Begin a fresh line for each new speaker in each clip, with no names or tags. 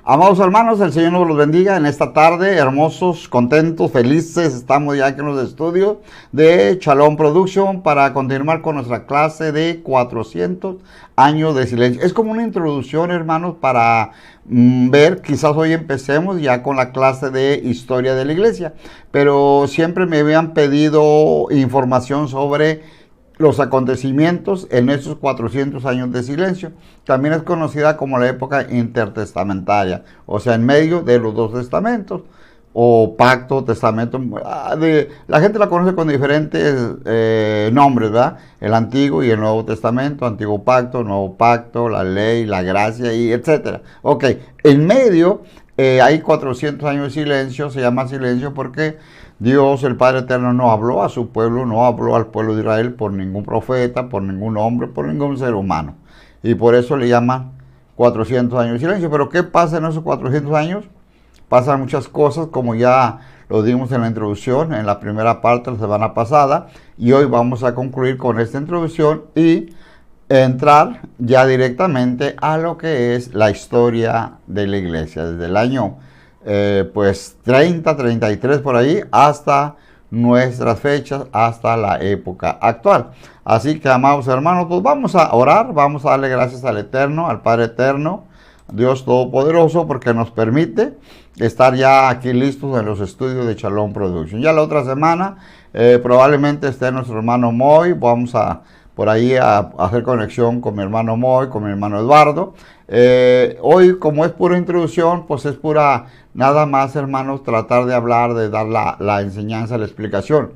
Amados hermanos, el Señor nos los bendiga en esta tarde, hermosos, contentos, felices. Estamos ya aquí en los estudios de Shalom Production para continuar con nuestra clase de 400 años de silencio. Es como una introducción, hermanos, para ver, quizás hoy empecemos ya con la clase de historia de la iglesia, pero siempre me habían pedido información sobre los acontecimientos en esos 400 años de silencio. También es conocida como la época intertestamentaria, o sea, en medio de los dos testamentos, o pacto, testamento. La gente la conoce con diferentes nombres, ¿verdad? El Antiguo y el Nuevo Testamento, Antiguo Pacto, Nuevo Pacto, la ley, la gracia, y etcétera. Ok, en medio hay 400 años de silencio. Se llama silencio porque Dios, el Padre Eterno, no habló a su pueblo, no habló al pueblo de Israel por ningún profeta, por ningún hombre, por ningún ser humano. Y por eso le llaman 400 años de silencio. Pero ¿qué pasa en esos 400 años? Pasan muchas cosas, como ya lo dimos en la introducción, en la primera parte de la semana pasada. Y hoy vamos a concluir con esta introducción y entrar ya directamente a lo que es la historia de la iglesia, desde el año pues 30, 33 por ahí, hasta nuestras fechas, hasta la época actual. Así que, amados hermanos, pues vamos a orar, vamos a darle gracias al Eterno, al Padre Eterno, Dios Todopoderoso, porque nos permite estar ya aquí listos en los estudios de Shalom Production. Ya la otra semana probablemente esté nuestro hermano Moy, vamos a por ahí a hacer conexión con mi hermano Moy, con mi hermano Eduardo. Hoy, como es pura introducción, pues es pura, nada más, hermanos, tratar de hablar, de dar la enseñanza, la explicación.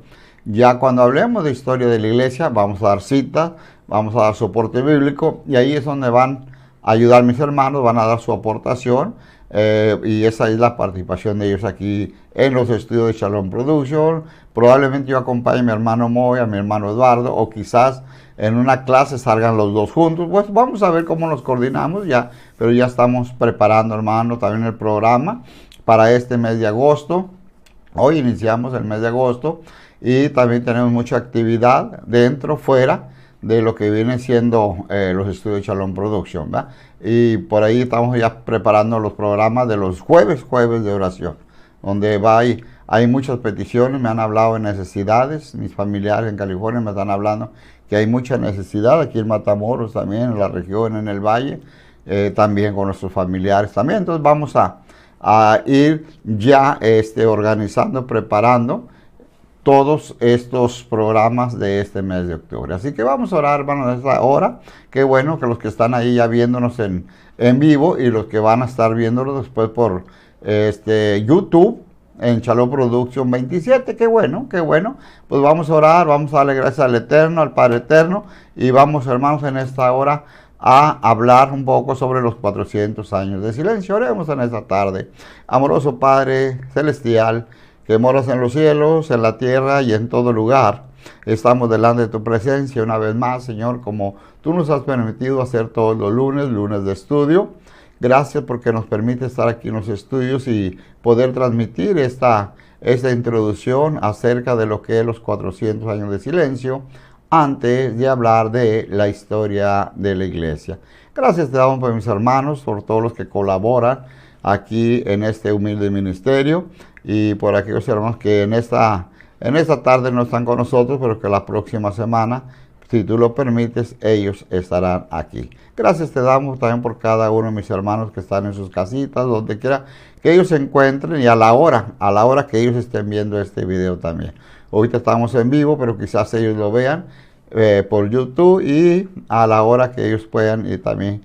Ya cuando hablemos de historia de la iglesia, vamos a dar citas, vamos a dar soporte bíblico, y ahí es donde van a ayudar mis hermanos, van a dar su aportación, y esa es la participación de ellos aquí en los estudios de Shalom Production. Probablemente yo acompañe a mi hermano Moy, a mi hermano Eduardo, o quizás en una clase salgan los dos juntos. Pues vamos a ver cómo nos coordinamos ya, pero ya estamos preparando, hermano, también el programa para este mes de agosto. Hoy iniciamos el mes de agosto y también tenemos mucha actividad dentro, fuera de lo que viene siendo los estudios de Shalom Production, ¿verdad? Y por ahí estamos ya preparando los programas de los jueves de oración, donde hay muchas peticiones. Me han hablado de necesidades, mis familiares en California me están hablando que hay mucha necesidad aquí en Matamoros también, en la región, en el valle, también con nuestros familiares también. Entonces vamos a ir ya organizando, preparando todos estos programas de este mes de octubre. Así que vamos a orar, hermanos, a esta hora. Qué bueno que los que están ahí ya viéndonos en vivo y los que van a estar viéndonos después por YouTube, en Shalom Production 27, qué bueno. Pues vamos a orar, vamos a darle gracias al Eterno, al Padre Eterno, y vamos, hermanos, en esta hora a hablar un poco sobre los 400 años de silencio. Oremos en esta tarde. Amoroso Padre Celestial, que moras en los cielos, en la tierra y en todo lugar, estamos delante de tu presencia una vez más, Señor, como tú nos has permitido hacer todos los lunes de estudio. Gracias porque nos permite estar aquí en los estudios y poder transmitir esta introducción acerca de lo que es los 400 años de silencio, antes de hablar de la historia de la iglesia. Gracias te damos por mis hermanos, por todos los que colaboran aquí en este humilde ministerio, y por aquellos hermanos que en esta tarde no están con nosotros, pero que la próxima semana, si tú lo permites, ellos estarán aquí. Gracias te damos también por cada uno de mis hermanos que están en sus casitas, donde quiera que ellos se encuentren, y a la hora que ellos estén viendo este video también. Ahorita estamos en vivo, pero quizás ellos lo vean por YouTube, y a la hora que ellos puedan, y también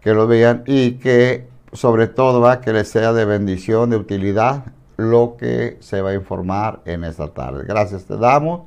que lo vean, y que sobre todo que les sea de bendición, de utilidad, lo que se va a informar en esta tarde. Gracias te damos,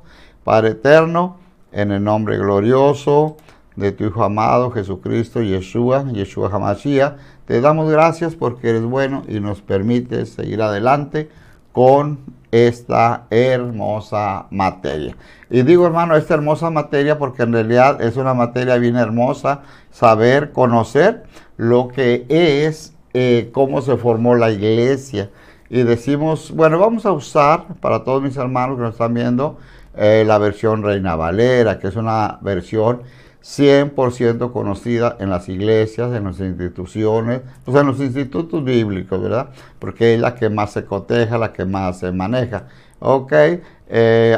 Padre Eterno, en el nombre glorioso de tu Hijo amado, Jesucristo, Yeshua HaMashiach. Te damos gracias porque eres bueno y nos permites seguir adelante con esta hermosa materia. Y digo, hermano, esta hermosa materia porque en realidad es una materia bien hermosa, saber, conocer lo que es, cómo se formó la iglesia. Y decimos, bueno, vamos a usar, para todos mis hermanos que nos están viendo, la versión Reina Valera, que es una versión 100% conocida en las iglesias, en las instituciones, pues en los institutos bíblicos, ¿verdad? Porque es la que más se coteja, la que más se maneja. Ok,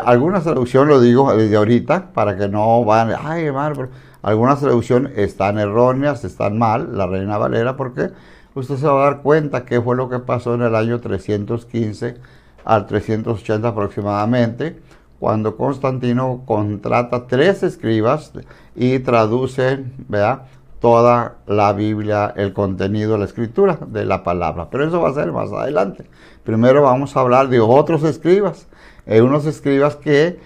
algunas traducciones, lo digo desde ahorita, para que no van, ay hermano, pero algunas traducciones están erróneas, están mal, la Reina Valera, porque usted se va a dar cuenta qué fue lo que pasó en el año 315 al 380 aproximadamente, cuando Constantino contrata 3 escribas y traducen, ¿verdad?, toda la Biblia, el contenido de la escritura, de la palabra. Pero eso va a ser más adelante. Primero vamos a hablar de otros escribas, unos escribas que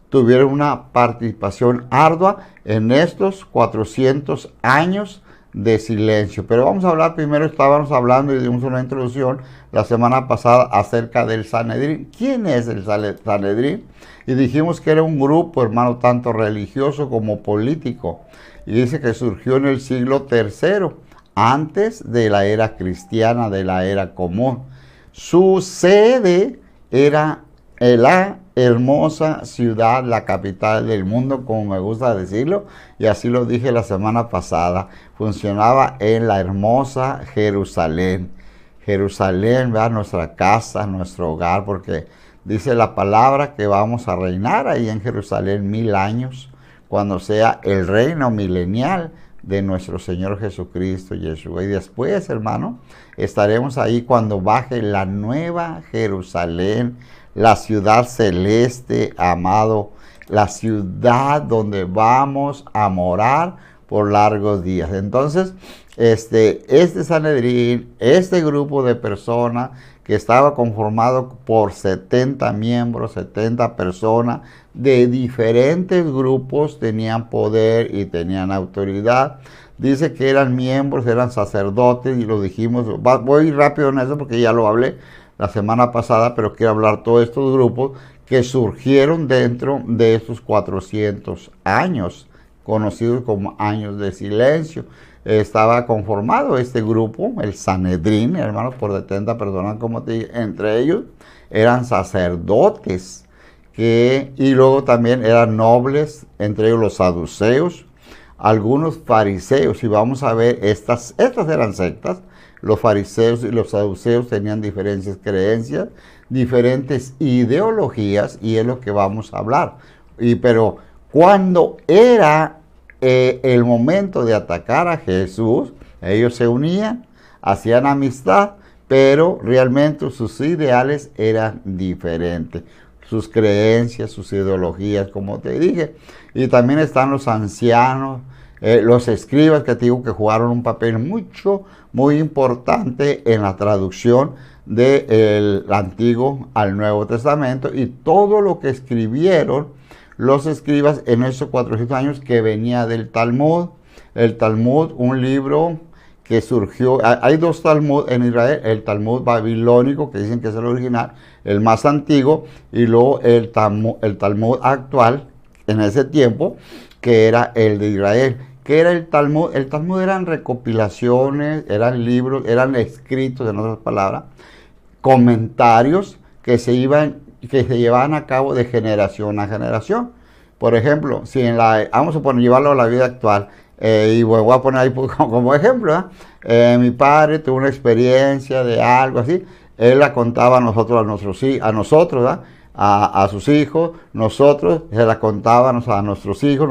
tuvieron una participación ardua en estos 400 años de silencio. Pero vamos a hablar primero, estábamos hablando y dimos una introducción la semana pasada acerca del Sanedrín. ¿Quién es el Sanedrín? Y dijimos que era un grupo, hermano, tanto religioso como político. Y dice que surgió en el siglo III, antes de la era cristiana, de la era común. Su sede era la hermosa ciudad, la capital del mundo, como me gusta decirlo, y así lo dije la semana pasada. Funcionaba en la hermosa Jerusalén. Jerusalén, ¿verdad?, nuestra casa, nuestro hogar, porque dice la palabra que vamos a reinar ahí en Jerusalén 1000 años, cuando sea el reino milenial de nuestro Señor Jesucristo, Yeshua. Y después, hermano, estaremos ahí cuando baje la nueva Jerusalén, la ciudad celeste, amado, la ciudad donde vamos a morar por largos días. Entonces, este Sanedrín, este grupo de personas que estaba conformado por 70 miembros, 70 personas de diferentes grupos, tenían poder y tenían autoridad. Dice que eran miembros, eran sacerdotes, y lo dijimos. Voy rápido en eso porque ya lo hablé la semana pasada, pero quiero hablar todos estos grupos que surgieron dentro de estos 400 años, conocidos como años de silencio. Estaba conformado este grupo, el Sanedrín, hermanos, por 70 personas, como te dije. Entre ellos eran sacerdotes, y luego también eran nobles, entre ellos los saduceos, algunos fariseos. Y vamos a ver, estas eran sectas. Los fariseos y los saduceos tenían diferentes creencias, diferentes ideologías, y es lo que vamos a hablar. Pero cuando era el momento de atacar a Jesús, ellos se unían, hacían amistad, pero realmente sus ideales eran diferentes, sus creencias, sus ideologías, como te dije. Y también están los ancianos, los escribas, que te digo que jugaron un papel muy importante en la traducción del Antiguo al Nuevo Testamento, y todo lo que escribieron los escribas en esos 400 años, que venía del Talmud. El Talmud, un libro que surgió, hay 2 Talmud en Israel: el Talmud babilónico, que dicen que es el original, el más antiguo, y luego el Talmud actual, en ese tiempo, que era el de Israel. ¿Qué era el Talmud? El Talmud eran recopilaciones, eran libros, eran escritos, en otras palabras, comentarios que se llevaban a cabo de generación a generación. Por ejemplo, si vamos a llevarlo a la vida actual, y voy a poner ahí como ejemplo, mi padre tuvo una experiencia de algo así, él la contaba a nosotros, ¿verdad?, a sus hijos, nosotros se la contábamos a nuestros hijos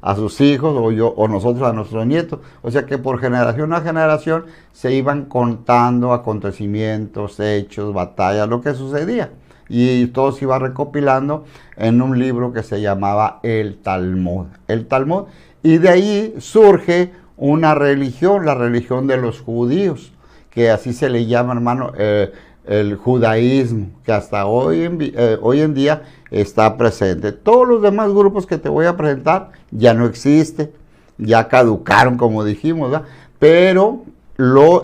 a sus hijos, o nosotros a nuestros nietos. O sea que por generación a generación se iban contando acontecimientos, hechos, batallas, lo que sucedía. Y todo se iba recopilando en un libro que se llamaba el Talmud. Y de ahí surge una religión, la religión de los judíos, que así se le llama, hermano, el judaísmo, que hasta hoy en día está presente. Todos los demás grupos que te voy a presentar ya no existen, ya caducaron, como dijimos, ¿verdad? Pero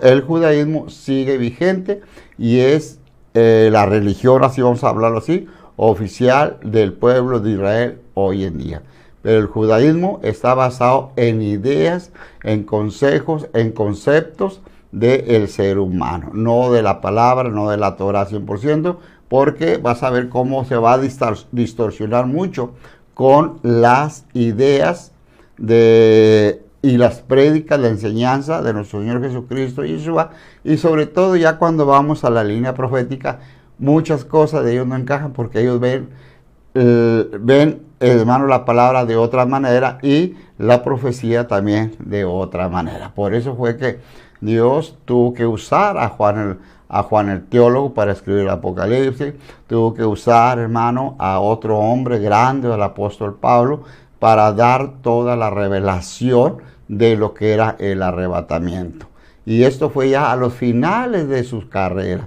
el judaísmo sigue vigente, y es la religión, así vamos a hablarlo así, oficial del pueblo de Israel hoy en día. Pero el judaísmo está basado en ideas, en consejos, en conceptos del ser humano, no de la palabra, no de la Torah 100%, porque vas a ver cómo se va a distorsionar mucho con las ideas y las prédicas, la enseñanza de nuestro Señor Jesucristo y Yeshua, y sobre todo ya cuando vamos a la línea profética, muchas cosas de ellos no encajan porque ellos ven, hermano, la palabra de otra manera y la profecía también de otra manera. Por eso fue que Dios tuvo que usar a Juan el teólogo para escribir el Apocalipsis, tuvo que usar, hermano, a otro hombre grande, el apóstol Pablo, para dar toda la revelación de lo que era el arrebatamiento. Y esto fue ya a los finales de sus carreras,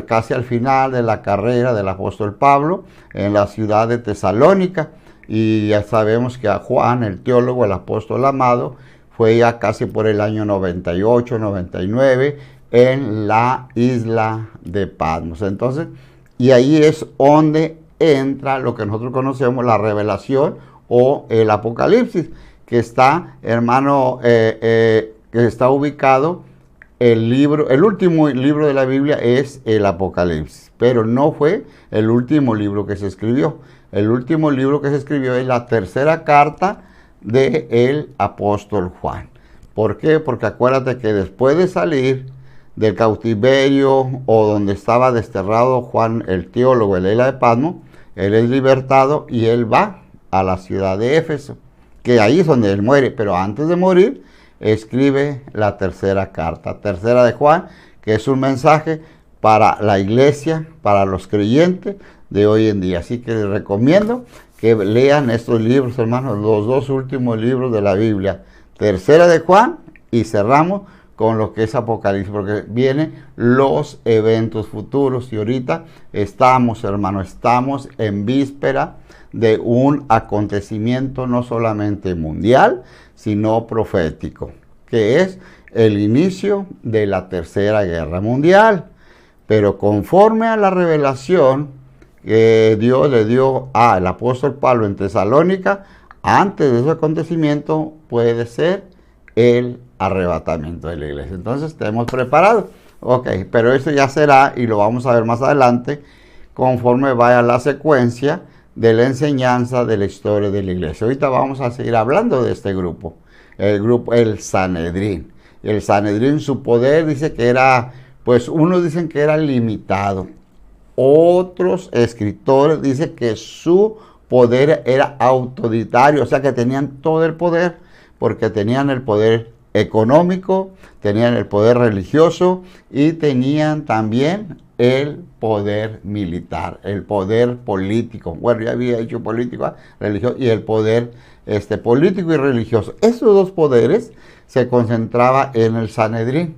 casi al final de la carrera del apóstol Pablo en la ciudad de Tesalónica. Y ya sabemos que a Juan, el teólogo, el apóstol amado, fue ya casi por el año 98, 99, en la isla de Patmos. Entonces, y ahí es donde entra lo que nosotros conocemos, la revelación o el Apocalipsis, que está, hermano, que está ubicado. El último libro de la Biblia es el Apocalipsis, pero no fue el último libro que se escribió. El último libro que se escribió es la tercera carta del apóstol Juan. ¿Por qué? Porque acuérdate que después de salir del cautiverio o donde estaba desterrado Juan el teólogo en la isla de Patmos, él es libertado y él va a la ciudad de Éfeso, que ahí es donde él muere, pero antes de morir escribe la tercera carta, tercera de Juan, que es un mensaje para la iglesia, para los creyentes de hoy en día. Así que les recomiendo que lean estos libros, hermanos, los dos últimos libros de la Biblia, tercera de Juan, y cerramos con lo que es Apocalipsis, porque vienen los eventos futuros y ahorita estamos, hermanos, estamos en víspera de un acontecimiento no solamente mundial, sino profético, que es el inicio de la Tercera Guerra Mundial. Pero conforme a la revelación que Dios le dio al apóstol Pablo en Tesalónica, antes de ese acontecimiento puede ser el arrebatamiento de la iglesia. Entonces, estemos preparados. Ok, pero eso ya será, y lo vamos a ver más adelante, conforme vaya la secuencia de la enseñanza de la historia de la iglesia. Ahorita vamos a seguir hablando de este grupo, el Sanedrín. El Sanedrín, su poder dice que era, pues unos dicen que era limitado, otros escritores dicen que su poder era autoritario, o sea que tenían todo el poder, porque tenían el poder económico, tenían el poder religioso y tenían también el poder militar, el poder político. Bueno, ya había dicho político, religioso, y el poder político y religioso. Esos dos poderes se concentraban en el Sanedrín.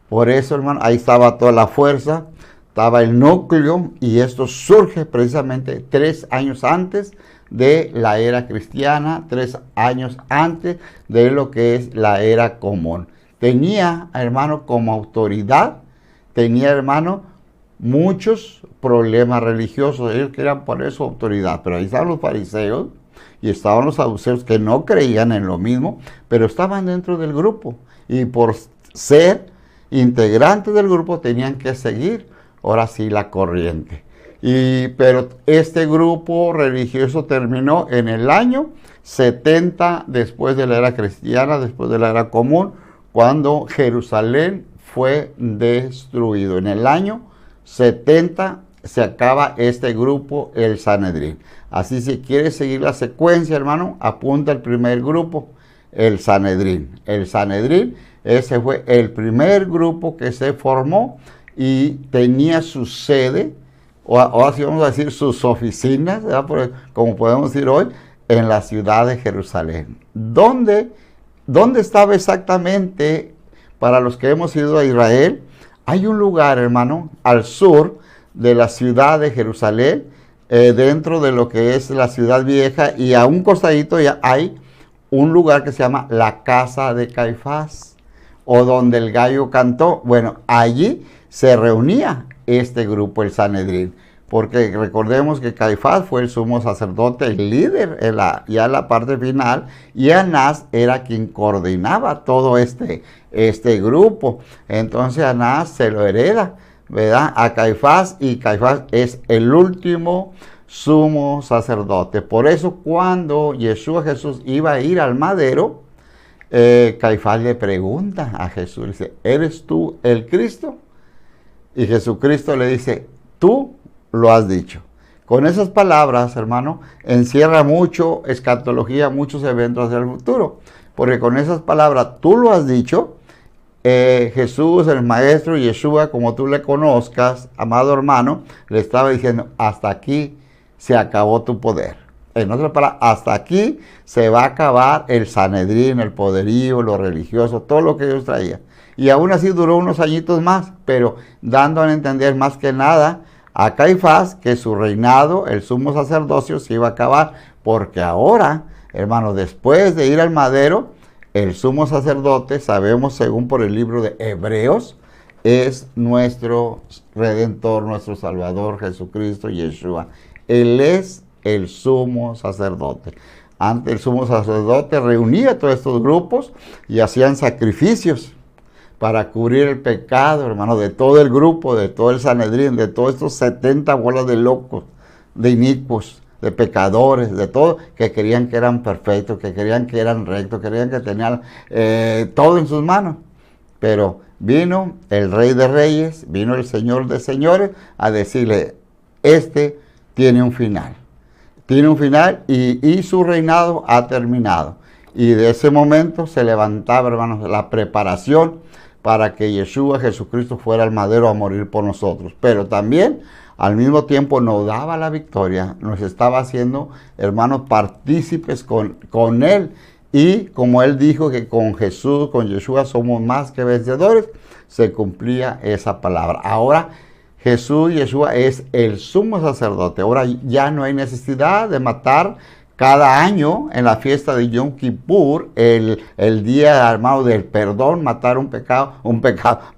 Por eso, hermano, ahí estaba toda la fuerza, estaba el núcleo, y esto surge precisamente 3 años antes de la era cristiana, 3 años antes de lo que es la era común. Tenía, hermano, como autoridad, tenía, hermano, muchos problemas religiosos. Ellos querían poner su autoridad, pero ahí estaban los fariseos y estaban los saduceos que no creían en lo mismo, pero estaban dentro del grupo, y por ser integrantes del grupo tenían que seguir, ahora sí, la corriente. Pero este grupo religioso terminó en el año 70 después de la era cristiana, después de la era común, cuando Jerusalén fue destruido. En el año 70 se acaba este grupo, el Sanedrín. Así, si quieres seguir la secuencia, hermano, apunta el primer grupo, el Sanedrín. El Sanedrín, ese fue el primer grupo que se formó y tenía su sede, o así vamos a decir, sus oficinas, como podemos decir hoy, en la ciudad de Jerusalén. ¿Dónde estaba exactamente? Para los que hemos ido a Israel, hay un lugar, hermano, al sur de la ciudad de Jerusalén, dentro de lo que es la ciudad vieja, y a un costadito ya hay un lugar que se llama la casa de Caifás, o donde el gallo cantó. Bueno, allí se reunía este grupo, el Sanedrín, porque recordemos que Caifás fue el sumo sacerdote, el líder ya en la parte final, y Anás era quien coordinaba todo este grupo. Entonces Anás se lo hereda, ¿verdad?, a Caifás, y Caifás es el último sumo sacerdote. Por eso cuando Yeshua Jesús iba a ir al madero, Caifás le pregunta a Jesús, le dice, ¿eres tú el Cristo? Y Jesucristo le dice, tú lo has dicho. Con esas palabras, hermano, encierra mucho escatología, muchos eventos del futuro. Porque con esas palabras, tú lo has dicho, Jesús, el Maestro, Yeshua, como tú le conozcas, amado hermano, le estaba diciendo, hasta aquí se acabó tu poder. En otras palabras, hasta aquí se va a acabar el Sanedrín, el poderío, lo religioso, todo lo que ellos traían. Y aún así duró unos añitos más, pero dando a entender más que nada a Caifás que su reinado, el sumo sacerdocio, se iba a acabar. Porque ahora, hermano, después de ir al madero, el sumo sacerdote, sabemos según por el libro de Hebreos, es nuestro Redentor, nuestro Salvador, Jesucristo, Yeshua. Él es el sumo sacerdote. Antes el sumo sacerdote reunía a todos estos grupos y hacían sacrificios para cubrir el pecado, hermano, de todo el grupo, de todo el Sanedrín, de todos estos 70 bolas de locos, de inicuos, de pecadores, de todo, que creían que eran perfectos, que creían que eran rectos, creían que tenían todo en sus manos. Pero vino el Rey de Reyes, vino el Señor de Señores a decirle, este tiene un final. Tiene un final y su reinado ha terminado. Y de ese momento se levantaba, hermanos, la preparación para que Yeshua Jesucristo fuera al madero a morir por nosotros. Pero también, al mismo tiempo, nos daba la victoria, nos estaba haciendo, hermanos, partícipes con Él. Y como Él dijo que con Jesús, con Yeshua, somos más que vencedores, se cumplía esa palabra. Ahora, Jesús, Yeshua, es el sumo sacerdote. Ahora ya no hay necesidad de matar cada año en la fiesta de Yom Kippur, el día, hermano, del perdón, matar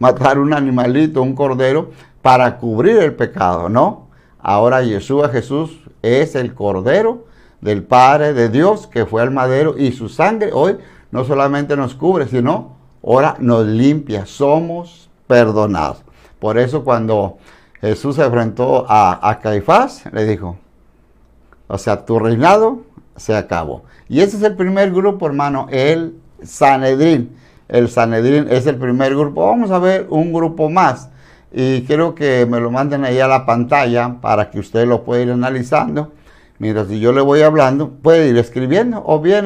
matar un animalito, un cordero, para cubrir el pecado, ¿no? Ahora Yeshua Jesús es el cordero del Padre de Dios que fue al madero y su sangre hoy no solamente nos cubre, sino ahora nos limpia, somos perdonados. Por eso cuando Jesús se enfrentó a Caifás, le dijo, o sea, tu reinado se acabó. Y ese es el primer grupo, hermano, el Sanedrín. El Sanedrín es el primer grupo. Vamos a ver un grupo más. Y quiero que me lo manden ahí a la pantalla para que usted lo pueda ir analizando. Mientras si yo le voy hablando, puede ir escribiendo. O bien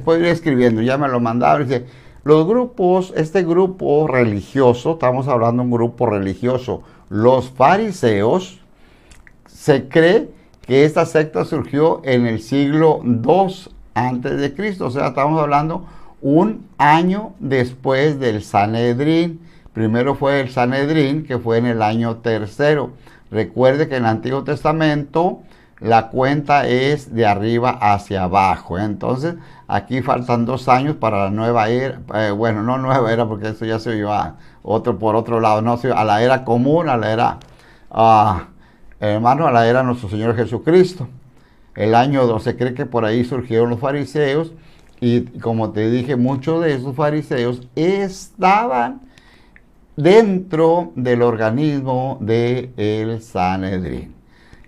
puede ir escribiendo. Ya me lo mandaron. Dice, los grupos, este grupo religioso, estamos hablando de un grupo religioso, los fariseos, se cree que esta secta surgió en el siglo II antes de Cristo, o sea, estamos hablando un año después del Sanedrín. Primero fue el Sanedrín, que fue en el año tercero. Recuerde que en el Antiguo Testamento la cuenta es de arriba hacia abajo, ¿eh? Entonces, aquí faltan 2 años para la nueva era, bueno, no nueva era, porque eso ya se oyó por otro lado, no, a la era común, a la era... hermano, a la era de nuestro Señor Jesucristo. El año 12 cree que por ahí surgieron los fariseos y como te dije, muchos de esos fariseos estaban dentro del organismo del Sanedrín.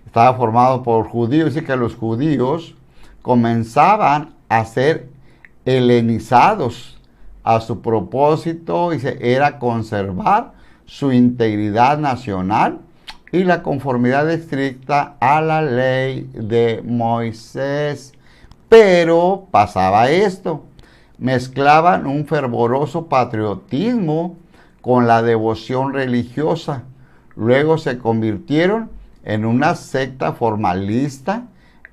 Estaba formado por judíos y que los judíos comenzaban a ser helenizados. A su propósito era conservar su integridad nacional y la conformidad estricta a la ley de Moisés. Pero pasaba esto, mezclaban un fervoroso patriotismo con la devoción religiosa. Luego se convirtieron en una secta formalista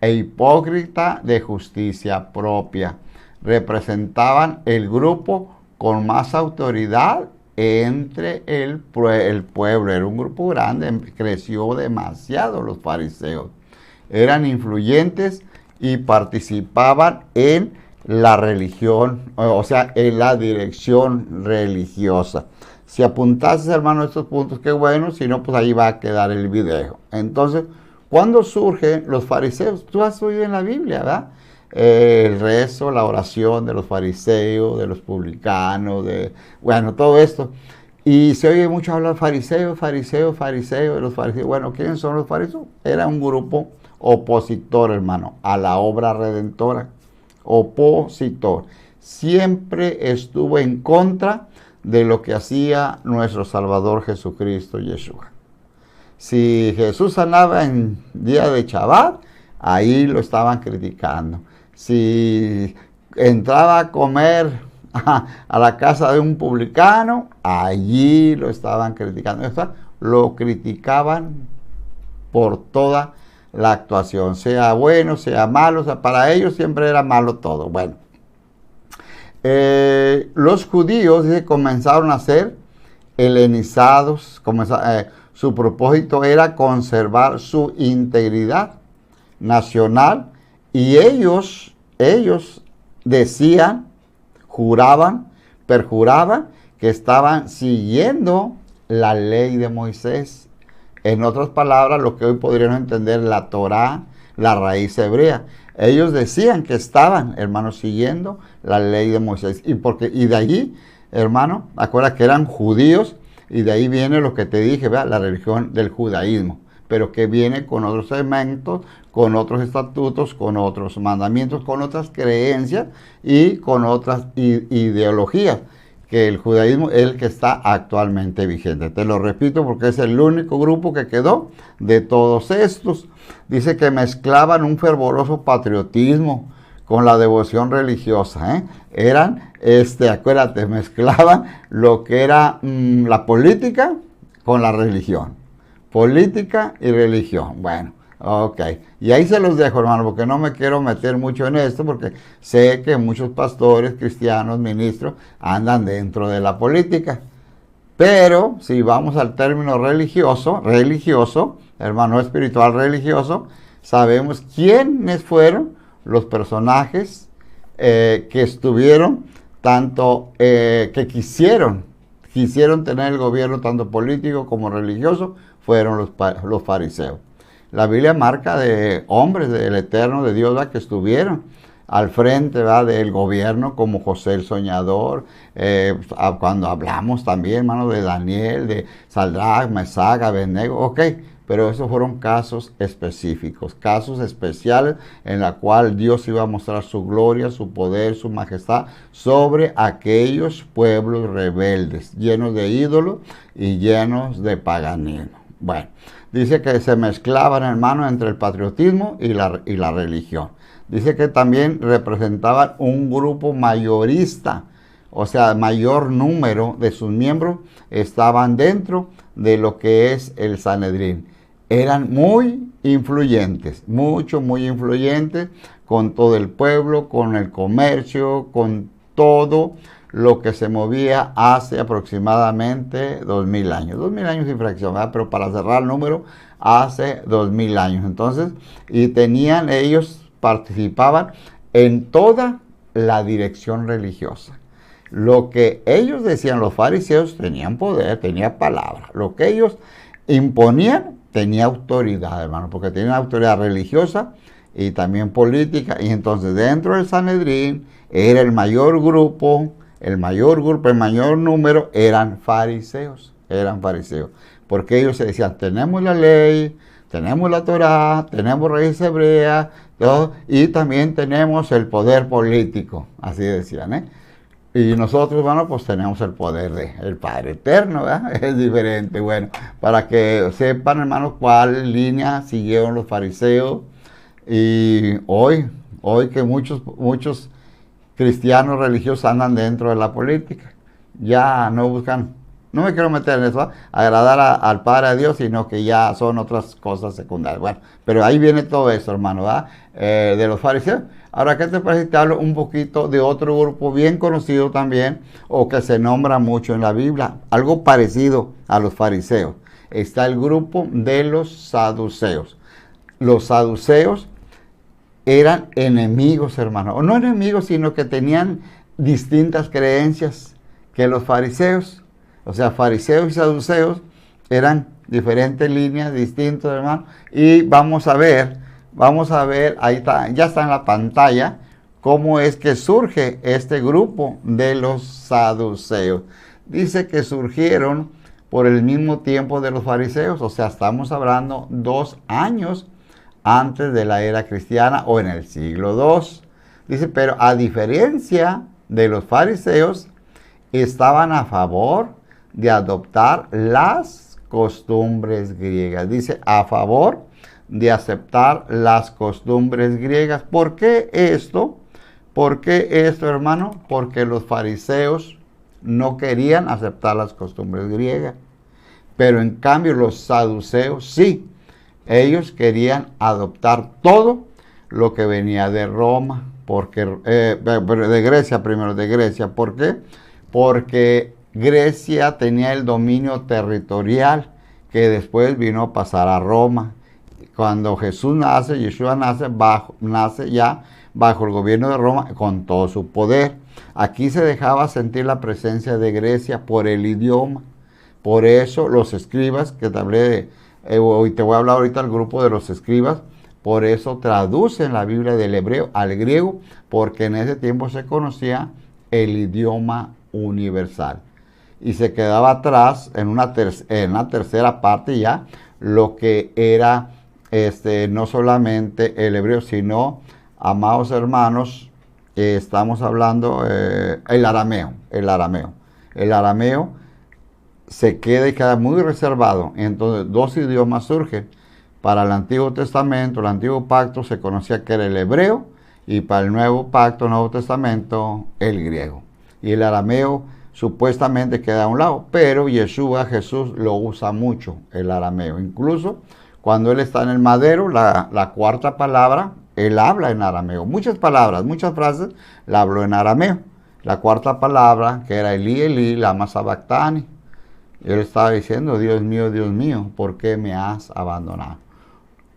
e hipócrita de justicia propia. Representaban el grupo con más autoridad entre el pueblo. Era un grupo grande, creció demasiado los fariseos. Eran influyentes y participaban en la religión, o sea, en la dirección religiosa. Si apuntases, hermano, estos puntos, qué bueno, si no, pues ahí va a quedar el video. Entonces, ¿cuándo surgen los fariseos? Tú has oído en la Biblia, ¿verdad? El rezo, la oración de los fariseos, de los publicanos, bueno, todo esto. Y se oye mucho hablar fariseos, fariseos, fariseos, los fariseos. Bueno, ¿quiénes son los fariseos? Era un grupo opositor, hermano, a la obra redentora. Opositor. Siempre estuvo en contra de lo que hacía nuestro Salvador Jesucristo, Yeshua. Si Jesús sanaba en día de Shabbat, ahí lo estaban criticando. Si entraba a comer a la casa de un publicano, allí lo estaban criticando. O sea, lo criticaban por toda la actuación, sea bueno, sea malo. O sea, para ellos siempre era malo todo. Bueno, los judíos comenzaron a ser helenizados. Su propósito era conservar su integridad nacional, y ellos decían, juraban, perjuraban que estaban siguiendo la ley de Moisés. En otras palabras, lo que hoy podríamos entender la Torá, la raíz hebrea. Ellos decían que estaban, hermanos, siguiendo la ley de Moisés. Y de allí, hermano, acuérdate que eran judíos, y de ahí viene lo que te dije, ¿verdad? La religión del judaísmo, pero que viene con otros elementos, con otros estatutos, con otros mandamientos, con otras creencias y con otras ideologías, que el judaísmo es el que está actualmente vigente. Te lo repito porque es el único grupo que quedó de todos estos. Dice que mezclaban un fervoroso patriotismo con la devoción religiosa, Eran, acuérdate, mezclaban lo que era la política con la religión. Política y religión. Bueno, ok. Y ahí se los dejo, hermano, porque no me quiero meter mucho en esto, porque sé que muchos pastores, cristianos, ministros, andan dentro de la política. Pero si vamos al término religioso, hermano, espiritual religioso, sabemos quiénes fueron los personajes que estuvieron, tanto que quisieron tener el gobierno tanto político como religioso, fueron los fariseos. La Biblia marca de hombres del Eterno, de Dios, ¿verdad?, que estuvieron al frente, ¿verdad?, del gobierno, como José el Soñador. Cuando hablamos también, hermano, de Daniel, de Sadrach, Mesach, Abednego, ok. Pero esos fueron casos específicos, casos especiales en la cual Dios iba a mostrar su gloria, su poder, su majestad sobre aquellos pueblos rebeldes, llenos de ídolos y llenos de paganismo. Bueno, dice que se mezclaban, hermano, entre el patriotismo y la religión. Dice que también representaban un grupo mayorista, o sea, mayor número de sus miembros estaban dentro de lo que es el Sanedrín. Eran muy influyentes, muy influyentes con todo el pueblo, con el comercio, con todo lo que se movía hace aproximadamente 2000 años. 2000 años sin fracción, ¿verdad? Pero para cerrar el número, hace 2000 años. Entonces, ellos participaban en toda la dirección religiosa. Lo que ellos decían, los fariseos, tenían poder, tenía palabra. Lo que ellos imponían, tenía autoridad, hermano, porque tenía autoridad religiosa y también política. Y entonces dentro del Sanedrín era el mayor grupo, el mayor número eran fariseos, porque ellos se decían, tenemos la ley, tenemos la Torá, tenemos raíz hebrea, y también tenemos el poder político, así decían, Y nosotros, bueno, pues tenemos el poder del Padre Eterno, ¿verdad? Es diferente. Bueno, para que sepan, hermanos, cuál línea siguieron los fariseos. Y hoy que muchos cristianos religiosos andan dentro de la política, ya no buscan, no me quiero meter en eso, agradar al Padre de Dios, sino que ya son otras cosas secundarias. Bueno, pero ahí viene todo eso, hermano, ¿verdad? De los fariseos. Ahora, ¿qué te parece si te hablo un poquito de otro grupo bien conocido también, o que se nombra mucho en la Biblia, algo parecido a los fariseos? Está el grupo de los saduceos. Los saduceos eran enemigos, hermano, o no enemigos, sino que tenían distintas creencias que los fariseos. O sea, fariseos y saduceos eran diferentes líneas, distintos, hermano. Y vamos a ver, ahí está, ya está en la pantalla, cómo es que surge este grupo de los saduceos. Dice que surgieron por el mismo tiempo de los fariseos, o sea, estamos hablando 2 años antes de la era cristiana o en el siglo II. Dice, pero a diferencia de los fariseos, estaban a favor de adoptar las costumbres griegas. Dice, a favor de aceptar las costumbres griegas. ¿Por qué esto? ¿Por qué esto, hermano? Porque los fariseos no querían aceptar las costumbres griegas. Pero en cambio los saduceos sí. Ellos querían adoptar todo lo que venía de Roma, porque de Grecia primero, de Grecia. ¿Por qué? Porque Grecia tenía el dominio territorial que después vino a pasar a Roma. Cuando Jesús nace, Yeshua nace ya bajo el gobierno de Roma con todo su poder. Aquí se dejaba sentir la presencia de Grecia por el idioma. Por eso los escribas, que te hablé hoy te voy a hablar ahorita del grupo de los escribas, por eso traducen la Biblia del hebreo al griego, porque en ese tiempo se conocía el idioma universal. Y se quedaba atrás en una tercera parte ya lo que era no solamente el hebreo, sino, amados hermanos, estamos hablando el arameo. El arameo se queda y queda muy reservado. Entonces, dos idiomas surgen. Para el Antiguo Testamento, el Antiguo Pacto, se conocía que era el hebreo, y para el Nuevo Pacto, el Nuevo Testamento, el griego. Y el arameo supuestamente queda a un lado, pero Yeshua, Jesús, lo usa mucho, el arameo. Incluso cuando él está en el madero, la cuarta palabra, él habla en arameo. Muchas palabras, muchas frases, la habló en arameo. La cuarta palabra, que era Elí, Elí, lama sabactani. Él estaba diciendo, Dios mío, ¿por qué me has abandonado?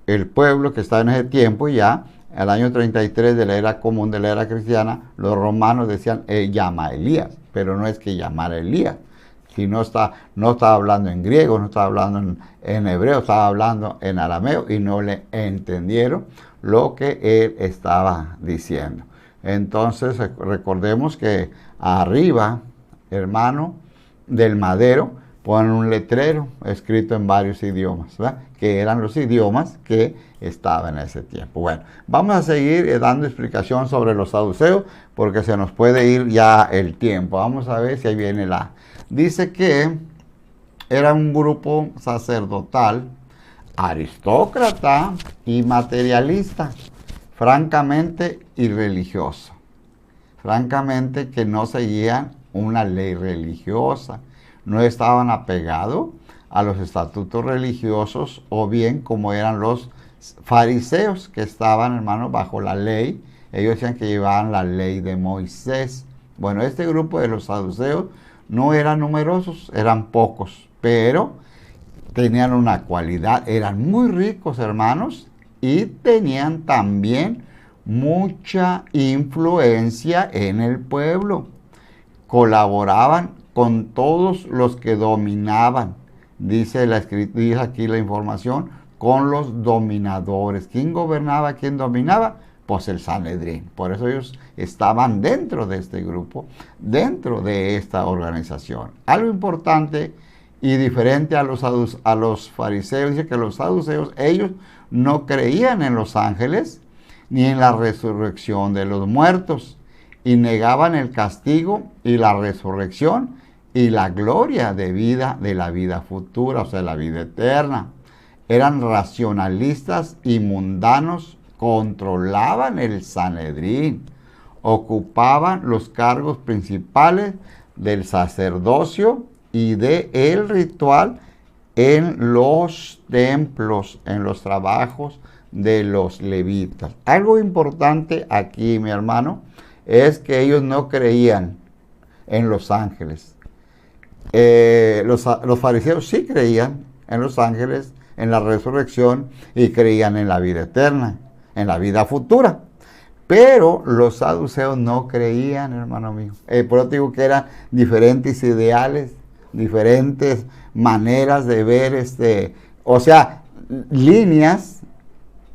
El pueblo que estaba en ese tiempo ya, el año 33 de la era común, de la era cristiana, los romanos decían, llama a Elías, pero no es que llamara a Elías, si no estaba hablando en griego, no estaba hablando en hebreo, estaba hablando en arameo, y no le entendieron lo que él estaba diciendo. Entonces recordemos que arriba, hermano, del madero, ponen un letrero escrito en varios idiomas, ¿verdad? Que eran los idiomas que estaban en ese tiempo. Bueno, vamos a seguir dando explicación sobre los saduceos, porque se nos puede ir ya el tiempo. Vamos a ver si ahí viene Dice que era un grupo sacerdotal, aristócrata y materialista, francamente irreligioso. Francamente que no seguían una ley religiosa. No estaban apegados a los estatutos religiosos, o bien como eran los fariseos, que estaban, hermanos, bajo la ley. Ellos decían que llevaban la ley de Moisés. Bueno, este grupo de los saduceos no eran numerosos, eran pocos, pero tenían una cualidad, eran muy ricos, hermanos, y tenían también mucha influencia en el pueblo. Colaboraban con todos los que dominaban, dice aquí la información, con los dominadores. ¿Quién gobernaba? ¿Quién dominaba? Pues el Sanedrín. Por eso ellos estaban dentro de este grupo, dentro de esta organización. Algo importante y diferente a los fariseos, dice que los saduceos, ellos no creían en los ángeles ni en la resurrección de los muertos, y negaban el castigo y la resurrección y la gloria de la vida futura, o sea, la vida eterna. Eran racionalistas y mundanos, controlaban el Sanedrín, ocupaban los cargos principales del sacerdocio y del ritual en los templos, en los trabajos de los levitas. Algo importante aquí, mi hermano, es que ellos no creían en los ángeles. Los fariseos sí creían en los ángeles, en la resurrección, y creían en la vida eterna, en la vida futura. Pero los saduceos no creían, hermano mío. Por eso digo que eran diferentes ideales, diferentes maneras de ver, o sea, líneas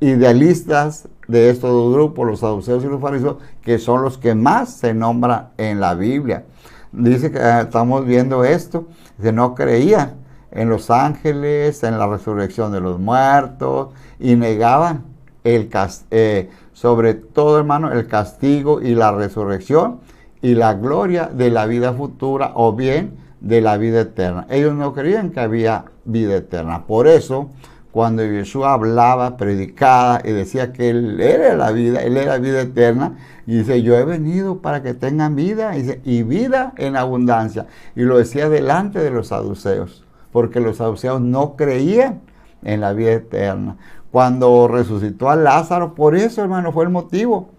idealistas de estos dos grupos, los saduceos y los fariseos, que son los que más se nombran en la Biblia. dice que estamos viendo esto, que no creían en los ángeles, en la resurrección de los muertos, y negaban sobre todo, hermano, el castigo y la resurrección y la gloria de la vida futura, o bien de la vida eterna. Ellos no creían que había vida eterna. Por eso, cuando Jesús hablaba, predicaba y decía que Él era la vida, Él era vida eterna, y dice, yo he venido para que tengan vida, y dice, y vida en abundancia. Y lo decía delante de los saduceos, porque los saduceos no creían en la vida eterna. Cuando resucitó a Lázaro, por eso, hermano, fue el motivo,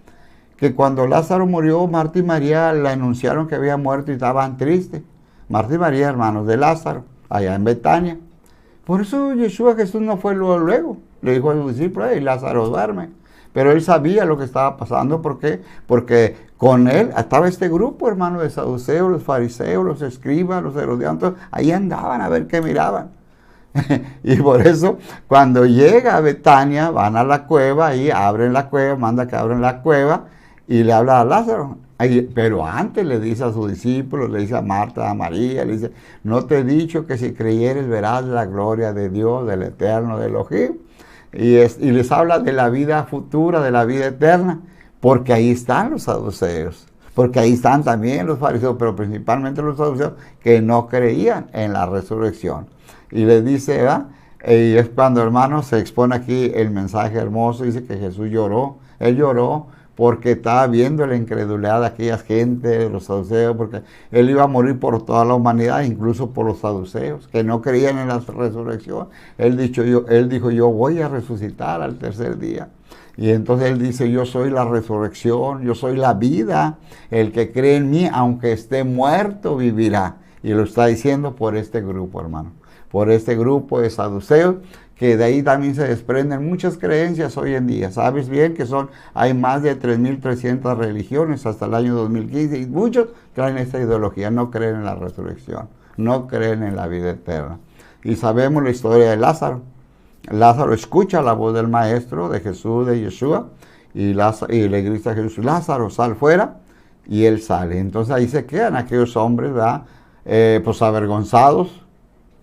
que cuando Lázaro murió, Marta y María le anunciaron que había muerto y estaban tristes. Marta y María, hermanos de Lázaro, allá en Betania. Por eso Jesús no fue luego. Le dijo a sus discípulos, y Lázaro duerme. Pero él sabía lo que estaba pasando. ¿Por qué? Porque con él estaba este grupo, hermano, de saduceos, los fariseos, los escribas, los herodianos. Ahí andaban a ver qué miraban. Y por eso, cuando llega a Betania, van a la cueva, y abren la cueva, manda que abren la cueva, y le habla a Lázaro. Pero antes le dice a sus discípulos, le dice a Marta, a María, le dice, no te he dicho que si creyeres verás la gloria de Dios, del Eterno, del Elohim. Y les habla de la vida futura, de la vida eterna, porque ahí están los saduceos, porque ahí están también los fariseos, pero principalmente los saduceos que no creían en la resurrección. Y les dice, ¿verdad? Y es cuando, hermanos, se expone aquí el mensaje hermoso. Dice que Jesús lloró. Él lloró porque estaba viendo la incredulidad de aquellas gente, de los saduceos, porque Él iba a morir por toda la humanidad, incluso por los saduceos, que no creían en la resurrección. Él dijo, yo voy a resucitar al tercer día. Y entonces Él dice, yo soy la resurrección, yo soy la vida. El que cree en mí, aunque esté muerto, vivirá. Y lo está diciendo por este grupo, hermano. Por este grupo de saduceos, que de ahí también se desprenden muchas creencias hoy en día. Sabes bien que hay más de 3.300 religiones hasta el año 2015, y muchos traen esta ideología, no creen en la resurrección, no creen en la vida eterna. Y sabemos la historia de Lázaro. Lázaro escucha la voz del maestro, de Jesús, de Yeshua, y le grita a Jesús, Lázaro, sal fuera, y él sale. Entonces ahí se quedan aquellos hombres, ¿verdad? Pues avergonzados.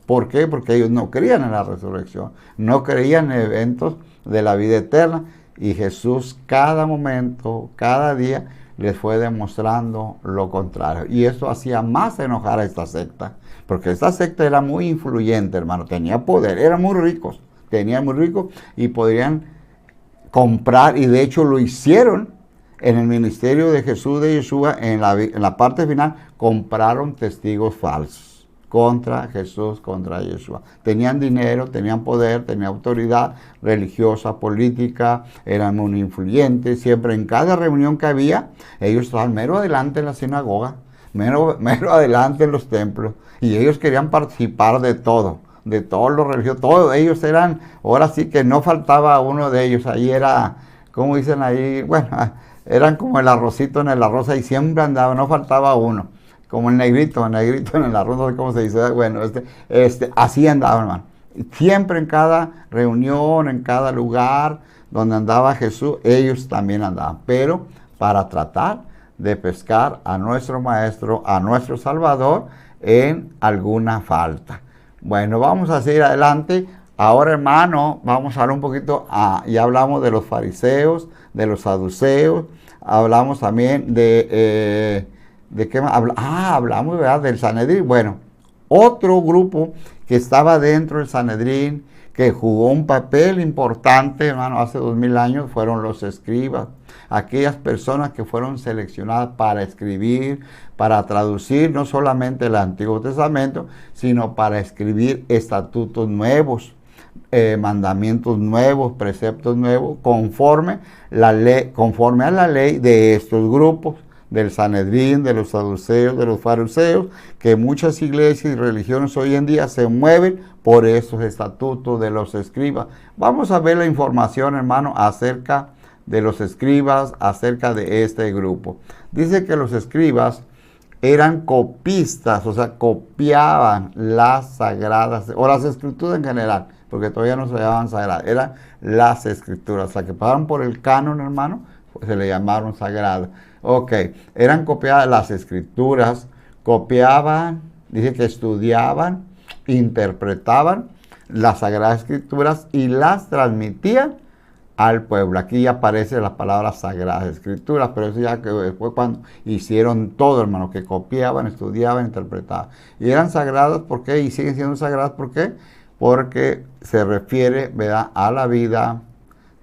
¿Por qué? Porque ellos no creían en la resurrección, no creían en eventos de la vida eterna, y Jesús cada momento, cada día, les fue demostrando lo contrario. Y esto hacía más enojar a esta secta, porque esta secta era muy influyente, hermano, tenía poder, eran muy ricos, y podrían comprar, y de hecho lo hicieron en el ministerio de Jesús de Yeshua. En la parte final compraron testigos falsos contra Jesús, contra Yeshua. Tenían dinero, tenían poder, tenían autoridad religiosa, política, eran muy influyentes. Siempre en cada reunión que había, ellos estaban mero adelante en la sinagoga, mero adelante en los templos, y ellos querían participar de todo, de todos los religiosos. Todos ellos eran, ahora sí que no faltaba uno de ellos. Ahí era, como dicen ahí, bueno, eran como el arrocito en el arroz, y siempre andaba, no faltaba uno. Como el negrito en el arroz, no sé cómo se dice. Bueno, así andaba, hermano. Siempre en cada reunión, en cada lugar donde andaba Jesús, ellos también andaban. Pero para tratar de pescar a nuestro Maestro, a nuestro Salvador, en alguna falta. Bueno, vamos a seguir adelante. Ahora, hermano, vamos a hablar un poquito, ya hablamos de los fariseos, de los saduceos, hablamos también ¿de qué más? Hablamos, ¿verdad?, del Sanedrín. Bueno, otro grupo que estaba dentro del Sanedrín, que jugó un papel importante, hermano, hace 2000 años, fueron los escribas. Aquellas personas que fueron seleccionadas para escribir, para traducir no solamente el Antiguo Testamento, sino para escribir estatutos nuevos, mandamientos nuevos, preceptos nuevos, conforme a la ley de estos grupos, del Sanedrín, de los saduceos, de los fariseos, que muchas iglesias y religiones hoy en día se mueven por esos estatutos de los escribas. Vamos a ver la información, hermano, acerca de los escribas, acerca de este grupo. Dice que los escribas eran copistas, o sea, copiaban las sagradas, o las escrituras en general, porque todavía no se llamaban sagradas, eran las escrituras, o sea, que pasaron por el canon, hermano, pues se le llamaron sagradas. Ok, eran copiadas las escrituras copiaban, dice que estudiaban, interpretaban las Sagradas Escrituras y las transmitían al pueblo. Aquí ya aparece la palabra Sagradas Escrituras, pero eso ya que después cuando hicieron todo, hermano, que copiaban, estudiaban, interpretaban. Y eran sagradas, ¿por qué? Y siguen siendo sagradas, ¿por qué? Porque se refiere, ¿verdad?, a la vida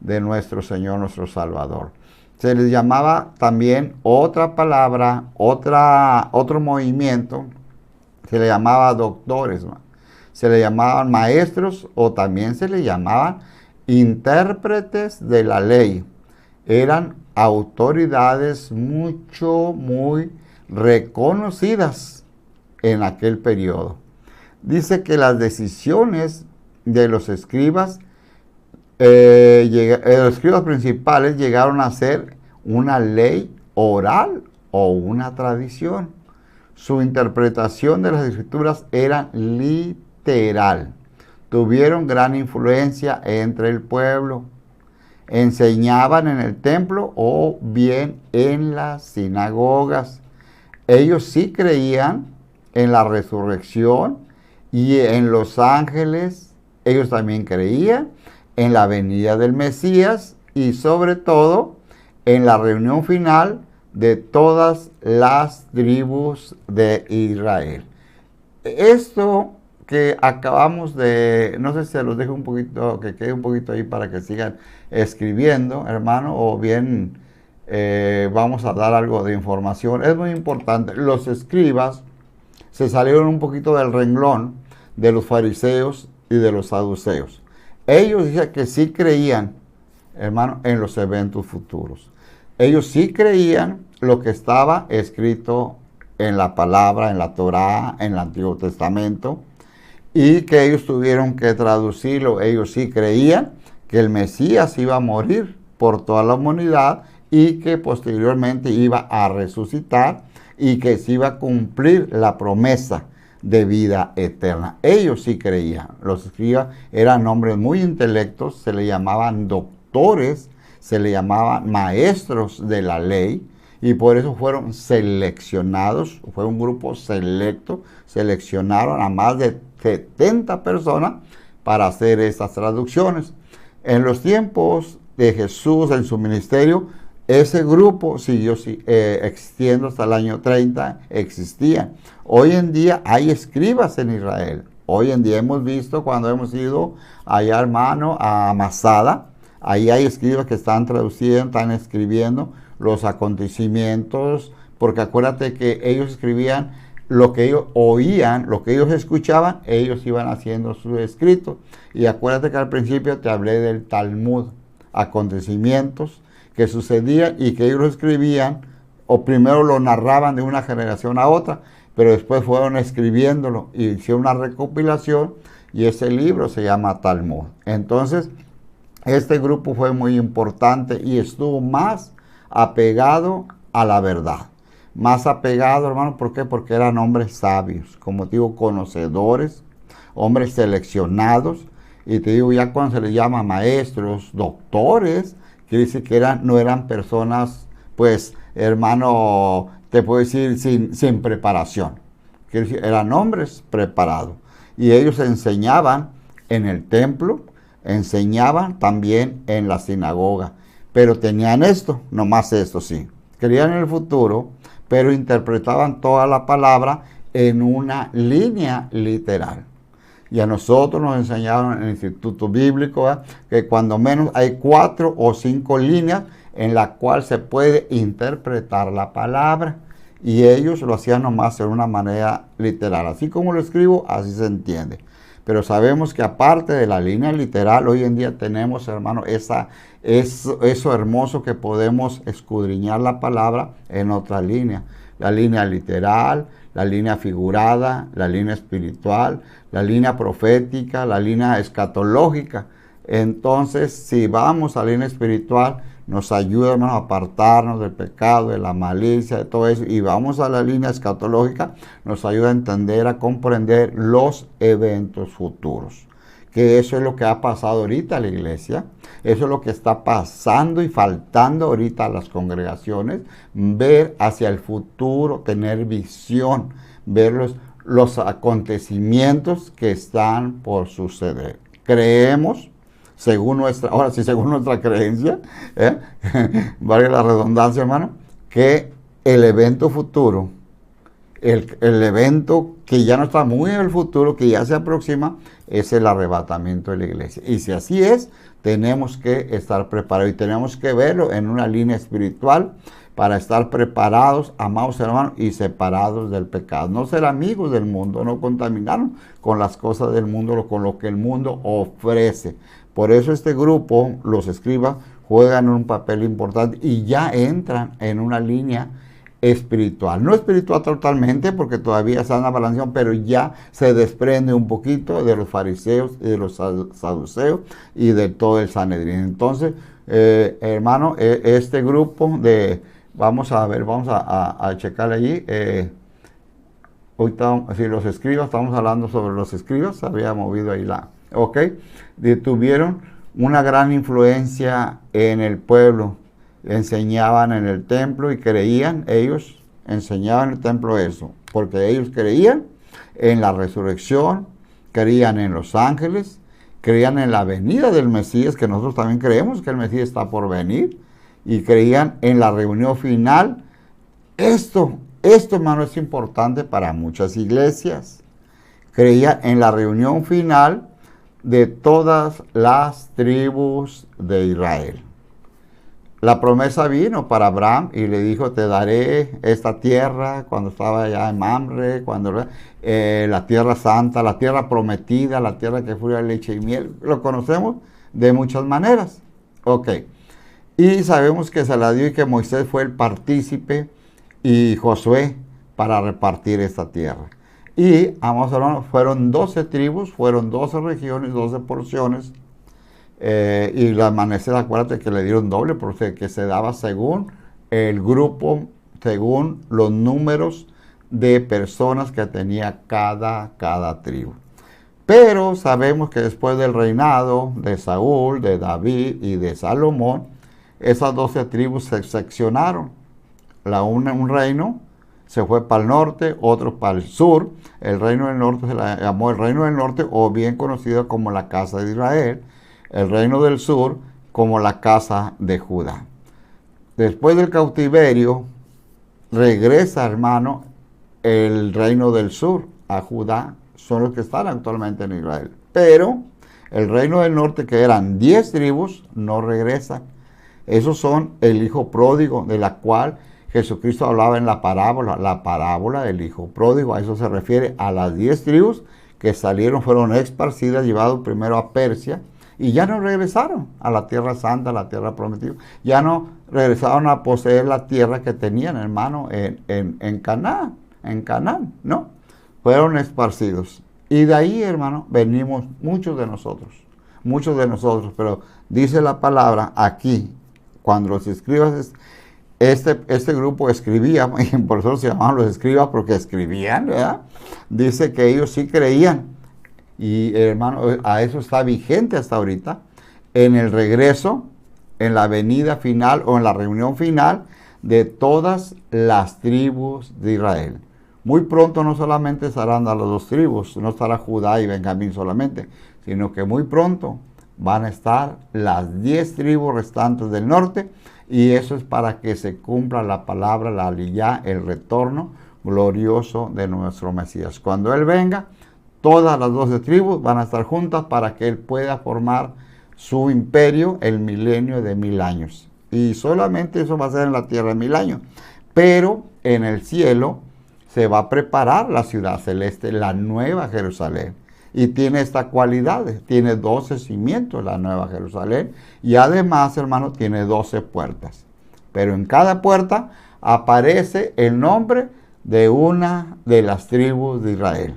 de nuestro Señor, nuestro Salvador. Se les llamaba también otra palabra, otro movimiento, se le llamaba doctores, ¿no? Se le llamaban maestros o también se le llamaban intérpretes de la ley. Eran autoridades muy reconocidas en aquel periodo. Dice que las decisiones de los escribas, los escribas principales llegaron a ser una ley oral o una tradición. Su interpretación de las escrituras era literal. Tuvieron gran influencia entre el pueblo. Enseñaban en el templo o bien en las sinagogas. Ellos sí creían en la resurrección y en los ángeles. Ellos también creían en la venida del Mesías y sobre todo en la reunión final de todas las tribus de Israel. Esto que acabamos de, no sé si se los dejo un poquito, que quede un poquito ahí para que sigan escribiendo, hermano, o bien vamos a dar algo de información. Es muy importante. Los escribas se salieron un poquito del renglón de los fariseos y de los saduceos. Ellos dicen que sí creían, hermano, en los eventos futuros. Ellos sí creían lo que estaba escrito en la palabra, en la Torá, en el Antiguo Testamento, y que ellos tuvieron que traducirlo. Ellos sí creían que el Mesías iba a morir por toda la humanidad y que posteriormente iba a resucitar y que se iba a cumplir la promesa de vida eterna. Ellos sí creían. Los escribas eran hombres muy intelectos, se le llamaban doctores, se le llamaban maestros de la ley, y por eso fueron seleccionados. Fue un grupo selecto, seleccionaron a más de 70 personas para hacer estas traducciones. En los tiempos de Jesús, en su ministerio, ese grupo siguió existiendo hasta el año 30, existían. Hoy en día hay escribas en Israel. Hoy en día hemos visto cuando hemos ido allá, hermano, a Masada, ahí hay escribas que están traduciendo, están escribiendo los acontecimientos, porque acuérdate que ellos escribían lo que ellos oían, lo que ellos escuchaban, ellos iban haciendo su escrito. Y acuérdate que al principio te hablé del Talmud, acontecimientos que sucedían y que ellos lo escribían, o primero lo narraban de una generación a otra, pero después fueron escribiéndolo y hicieron una recopilación y ese libro se llama Talmud. Entonces, este grupo fue muy importante y estuvo más apegado a la verdad. Más apegado, hermano, ¿por qué? Porque eran hombres sabios, como te digo, conocedores, hombres seleccionados, y te digo, ya cuando se les llama maestros, doctores, quiere decir que no eran personas, pues, hermano, te puedo decir, sin preparación. Quiere decir, eran hombres preparados. Y ellos enseñaban en el templo, enseñaban también en la sinagoga. Pero tenían esto, nomás esto sí. Creían en el futuro, pero interpretaban toda la palabra en una línea literal. Y a nosotros nos enseñaron en el Instituto Bíblico, ¿eh?, que cuando menos hay 4 o 5 líneas en la cual se puede interpretar la palabra. Y ellos lo hacían nomás de una manera literal. Así como lo escribo, así se entiende. Pero sabemos que aparte de la línea literal, hoy en día tenemos, hermano, eso hermoso que podemos escudriñar la palabra en otra línea. La línea literal, la línea figurada, la línea espiritual, la línea profética, la línea escatológica. Entonces, si vamos a la línea espiritual, nos ayuda, hermano, a apartarnos del pecado, de la malicia, de todo eso. Y vamos a la línea escatológica, nos ayuda a entender, a comprender los eventos futuros. que eso es lo que ha pasado ahorita a la iglesia, eso es lo que está pasando y faltando ahorita a las congregaciones, ver hacia el futuro, tener visión, ver los acontecimientos que están por suceder. Creemos, según nuestra, ahora sí, según nuestra creencia, vale la redundancia, hermano, que el evento futuro, el evento que ya no está muy en el futuro, que ya se aproxima, es el arrebatamiento de la iglesia. Y si así es, tenemos que estar preparados y tenemos que verlo en una línea espiritual para estar preparados, amados hermanos, y separados del pecado. No ser amigos del mundo, no contaminarnos con las cosas del mundo, con lo que el mundo ofrece. Por eso este grupo, los escribas, juegan un papel importante y ya entran en una línea espiritual. No espiritual totalmente, porque todavía está en la balanceación, pero ya se desprende un poquito de los fariseos y de los saduceos y de todo el Sanedrín. Entonces, hermano, este grupo de, vamos a checar allí, ahorita, si los escribas, estamos hablando sobre los escribas, se había movido ahí ok, tuvieron una gran influencia en el pueblo, enseñaban en el templo y creían, ellos enseñaban en el templo eso, porque ellos creían en la resurrección, creían en los ángeles, creían en la venida del Mesías, que nosotros también creemos que el Mesías está por venir, y creían en la reunión final. Esto, hermano, es importante para muchas iglesias. Creían en la reunión final de todas las tribus de Israel. La promesa vino para Abraham y le dijo, te daré esta tierra cuando estaba allá en Mamre, cuando la tierra santa, la tierra prometida, la tierra que fluye leche y miel. Lo conocemos de muchas maneras. Ok. Y sabemos que se la dio y que Moisés fue el partícipe y Josué para repartir esta tierra. Y, vamos a hablar, fueron 12 tribus, fueron 12 regiones, 12 porciones. Y la amanecer, acuérdate que le dieron doble, porque que se daba según el grupo, según los números de personas que tenía cada tribu. Pero sabemos que después del reinado de Saúl, de David y de Salomón, esas 12 tribus se seccionaron. Un reino se fue para el norte, otro para el sur. El reino del norte se la llamó el reino del norte, o bien conocido como la casa de Israel. El reino del sur como la casa de Judá. Después del cautiverio, regresa, hermano, el reino del sur a Judá. Son los que están actualmente en Israel. Pero el reino del norte, que eran 10 tribus, no regresan. Esos son el hijo pródigo, de la cual Jesucristo hablaba en la parábola del hijo pródigo. A eso se refiere a las 10 tribus que salieron, fueron esparcidas, llevados primero a Persia, y ya no regresaron a la tierra santa, a la tierra prometida. Ya no regresaron a poseer la tierra que tenían, hermano, en Canaán, ¿no? Fueron esparcidos. Y de ahí, hermano, venimos muchos de nosotros, pero dice la palabra aquí, cuando los escribas, este grupo escribía, y por eso se llamaban los escribas, porque escribían, ¿verdad? Dice que ellos sí creían. Y hermano, a eso está vigente hasta ahorita, en el regreso, en la venida final o en la reunión final de todas las tribus de Israel. Muy pronto no solamente estarán a las 2 tribus, no estará Judá y Benjamín solamente, sino que muy pronto van a estar las 10 tribus restantes del norte, y eso es para que se cumpla la palabra, la aliyá, el retorno glorioso de nuestro Mesías. Cuando Él venga, todas las 12 tribus van a estar juntas para que Él pueda formar su imperio, el milenio de 1000 años. Y solamente eso va a ser en la tierra de 1000 años. Pero en el cielo se va a preparar la ciudad celeste, la nueva Jerusalén. Y tiene esta cualidad, tiene 12 cimientos la nueva Jerusalén. Y además, hermano, tiene 12 puertas. Pero en cada puerta aparece el nombre de una de las tribus de Israel.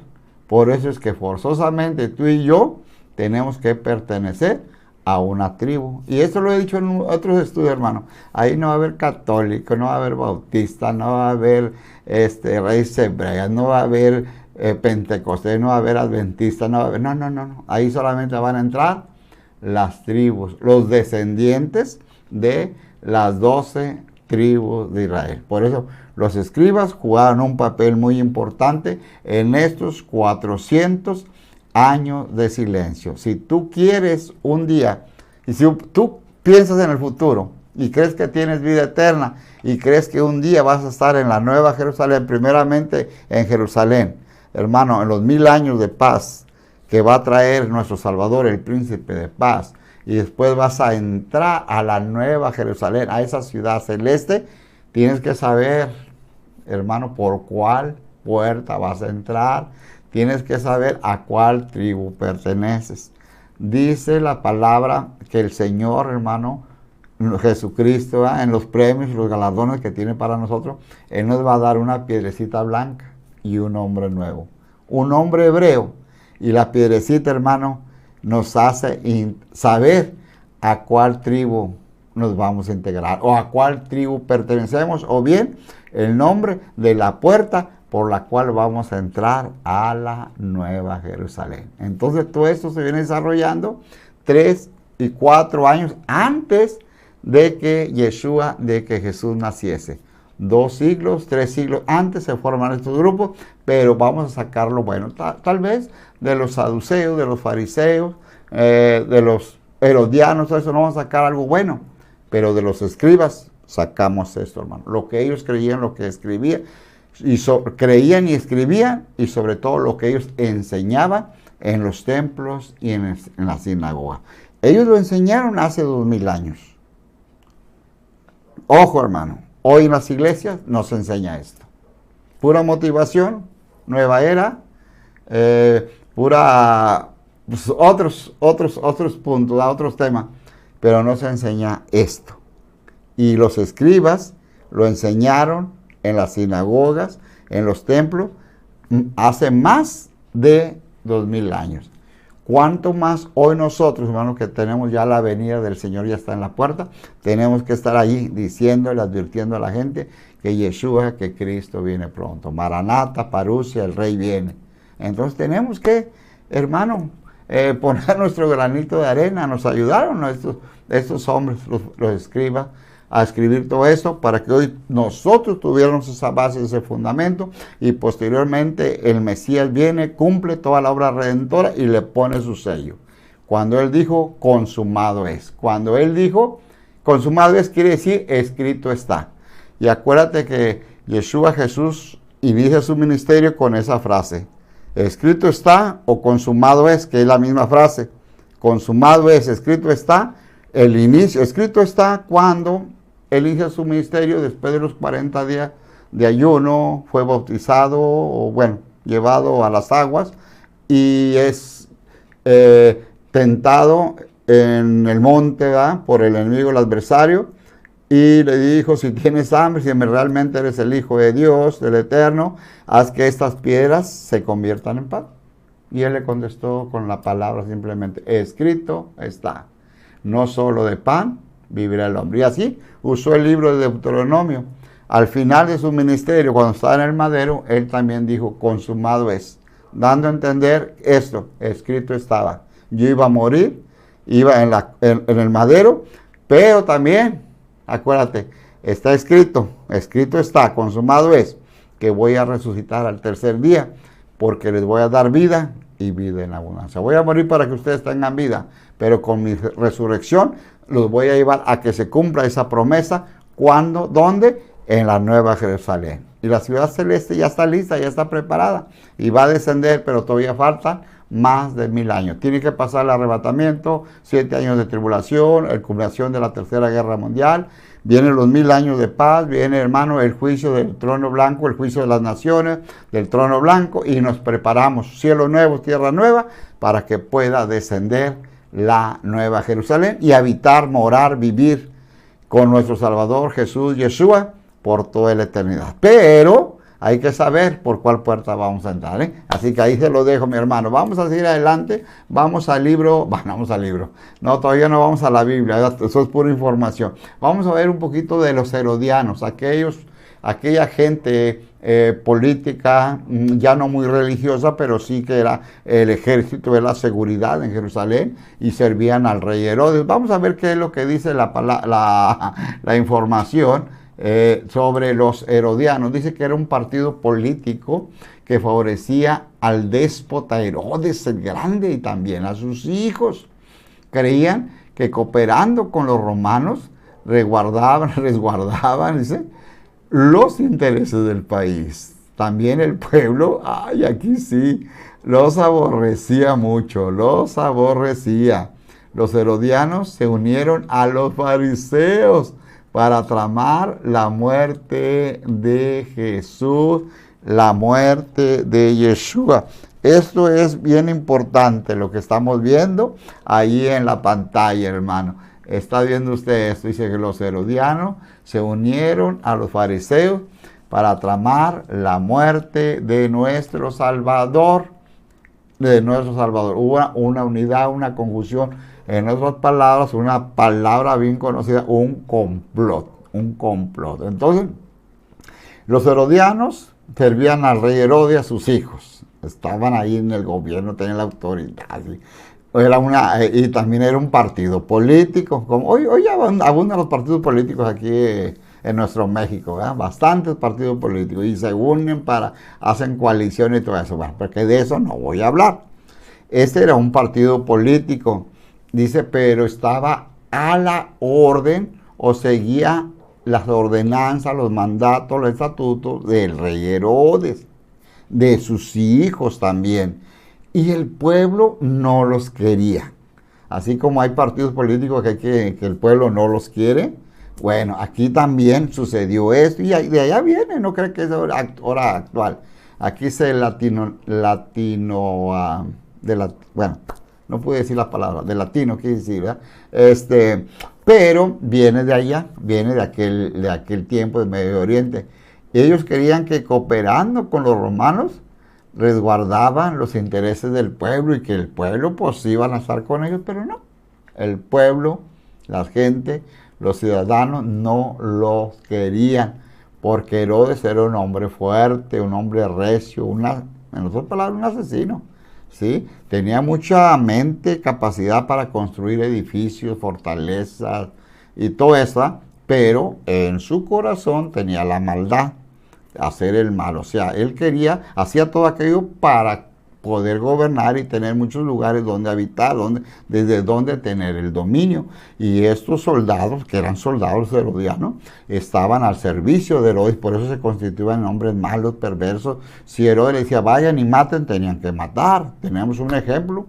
Por eso es que forzosamente tú y yo tenemos que pertenecer a una tribu. Y eso lo he dicho en otros estudios, hermano. Ahí no va a haber católico, no va a haber bautista, no va a haber raíces hebreas, no va a haber pentecostés, no va a haber adventistas, no va a haber, no. Ahí solamente van a entrar las tribus, los descendientes de las 12 tribus de Israel. Por eso los escribas jugaron un papel muy importante en estos 400 años de silencio. Si tú quieres un día, y si tú piensas en el futuro y crees que tienes vida eterna y crees que un día vas a estar en la Nueva Jerusalén, primeramente en Jerusalén, hermano, en los 1000 años de paz que va a traer nuestro Salvador, el Príncipe de Paz, y después vas a entrar a la Nueva Jerusalén, a esa ciudad celeste, tienes que saber, hermano, por cuál puerta vas a entrar, tienes que saber a cuál tribu perteneces. Dice la palabra que el Señor, hermano, Jesucristo, ¿verdad?, en los premios y los galardones que tiene para nosotros, Él nos va a dar una piedrecita blanca y un nombre nuevo, un nombre hebreo, y la piedrecita, hermano, nos hace saber a cuál tribu nos vamos a integrar o a cuál tribu pertenecemos, o bien el nombre de la puerta por la cual vamos a entrar a la Nueva Jerusalén. Entonces todo esto se viene desarrollando 3 y 4 años antes de que Yeshua, de que Jesús naciese. 2 siglos, 3 siglos antes se forman estos grupos, pero vamos a sacarlo bueno, tal vez de los saduceos, de los fariseos, de los herodianos, todo eso no vamos a sacar algo bueno, pero de los escribas sacamos esto, hermano. Lo que ellos creían, lo que escribían, creían y escribían, y sobre todo lo que ellos enseñaban en los templos y en la sinagoga. Ellos lo enseñaron hace 2000 años. Ojo, hermano, hoy en las iglesias no se enseña esto. Pura motivación, nueva era, pura, pues, otros puntos, otros temas, pero no se enseña esto. Y los escribas lo enseñaron en las sinagogas, en los templos, hace más de 2000 años. ¿Cuánto más hoy nosotros, hermanos, que tenemos ya la venida del Señor, ya está en la puerta, tenemos que estar allí diciéndole, advirtiendo a la gente que Yeshua, que Cristo viene pronto? Maranata, Parusia, el Rey viene. Entonces tenemos que, hermano, poner nuestro granito de arena. Nos ayudaron estos hombres, los escribas, a escribir todo esto para que hoy nosotros tuviéramos esa base, ese fundamento, y posteriormente el Mesías viene, cumple toda la obra redentora y le pone su sello. Cuando Él dijo, consumado es. Cuando Él dijo, consumado es, quiere decir, escrito está. Y acuérdate que Yeshua, Jesús, inicia su ministerio con esa frase, escrito está o consumado es, que es la misma frase. Consumado es, escrito está, el inicio. Escrito está cuando Él inicia su ministerio después de los 40 días de ayuno, fue bautizado, o bueno, llevado a las aguas, y es tentado en el monte, ¿verdad?, por el enemigo, el adversario, y le dijo, si tienes hambre, si realmente eres el Hijo de Dios, del Eterno, haz que estas piedras se conviertan en pan. Y Él le contestó con la palabra simplemente, escrito está, no solo de pan vivirá el hombre. Y así usó el libro de Deuteronomio. Al final de su ministerio, cuando estaba en el madero, Él también dijo, consumado es, dando a entender esto, escrito estaba. Yo iba a morir, iba en el madero, pero también, acuérdate, está escrito, escrito está, consumado es, que voy a resucitar al tercer día, porque les voy a dar vida y vida en abundancia. Voy a morir para que ustedes tengan vida, pero con mi resurrección los voy a llevar a que se cumpla esa promesa. ¿Cuándo? ¿Dónde? En la Nueva Jerusalén. Y la ciudad celeste ya está lista, ya está preparada y va a descender, pero todavía faltan más de 1000 años. Tiene que pasar el arrebatamiento, 7 años de tribulación, la culminación de la Tercera Guerra Mundial, vienen los 1000 años de paz, viene, hermano, el juicio del trono blanco, el juicio de las naciones, del trono blanco, y nos preparamos, cielo nuevo, tierra nueva, para que pueda descender la Nueva Jerusalén y habitar, morar, vivir con nuestro Salvador Jesús, Yeshua, por toda la eternidad. Pero hay que saber por cuál puerta vamos a entrar, ¿eh? Así que ahí se lo dejo, mi hermano. Vamos a seguir adelante, vamos al libro. No, todavía no vamos a la Biblia, eso es pura información. Vamos a ver un poquito de los herodianos, aquellos aquella gente política, ya no muy religiosa, pero sí que era el ejército de la seguridad en Jerusalén y servían al rey Herodes. Vamos a ver qué es lo que dice la información sobre los herodianos. Dice que era un partido político que favorecía al déspota Herodes el Grande y también a sus hijos. Creían que cooperando con los romanos resguardaban, dice, los intereses del país. También el pueblo, ay, aquí sí, los aborrecía mucho, los aborrecía. Los herodianos se unieron a los fariseos para tramar la muerte de Jesús, la muerte de Yeshua. Esto es bien importante lo que estamos viendo ahí en la pantalla, hermano. Está viendo usted esto, dice que los herodianos se unieron a los fariseos para tramar la muerte de nuestro Salvador, Hubo una unidad, una confusión, en otras palabras, una palabra bien conocida, un complot. Entonces, los herodianos servían al rey Herodes y a sus hijos. Estaban ahí en el gobierno, tenían la autoridad. Y también era un partido político. Como hoy abundan los partidos políticos aquí en nuestro México, ¿verdad? Bastantes partidos políticos. Y se unen hacen coaliciones y todo eso. Bueno, porque de eso no voy a hablar. Este era un partido político. Dice, pero estaba a la orden o seguía las ordenanzas, los mandatos, los estatutos del rey Herodes, de sus hijos también. Y el pueblo no los quería. Así como hay partidos políticos que el pueblo no los quiere, bueno, aquí también sucedió esto. Y de allá viene, no creo que es hora actual. Aquí se bueno, no pude decir las palabras, de latino quiere decir, ¿verdad? Pero viene de allá, viene de aquel tiempo del Medio Oriente. Ellos querían que cooperando con los romanos resguardaban los intereses del pueblo y que el pueblo pues iban a estar con ellos, pero no. El pueblo, la gente, los ciudadanos no los querían porque Herodes era un hombre fuerte, un hombre recio, en otras palabras, un asesino. ¿Sí? Tenía mucha mente, capacidad para construir edificios, fortalezas y todo eso, pero en su corazón tenía la maldad, hacer el mal. O sea, él hacía todo aquello para poder gobernar y tener muchos lugares donde habitar, desde donde tener el dominio. Y estos soldados, que eran soldados herodianos, estaban al servicio de Herodes, por eso se constituían en hombres malos, perversos. Si Herodes le decía, vayan y maten, tenían que matar. Tenemos un ejemplo,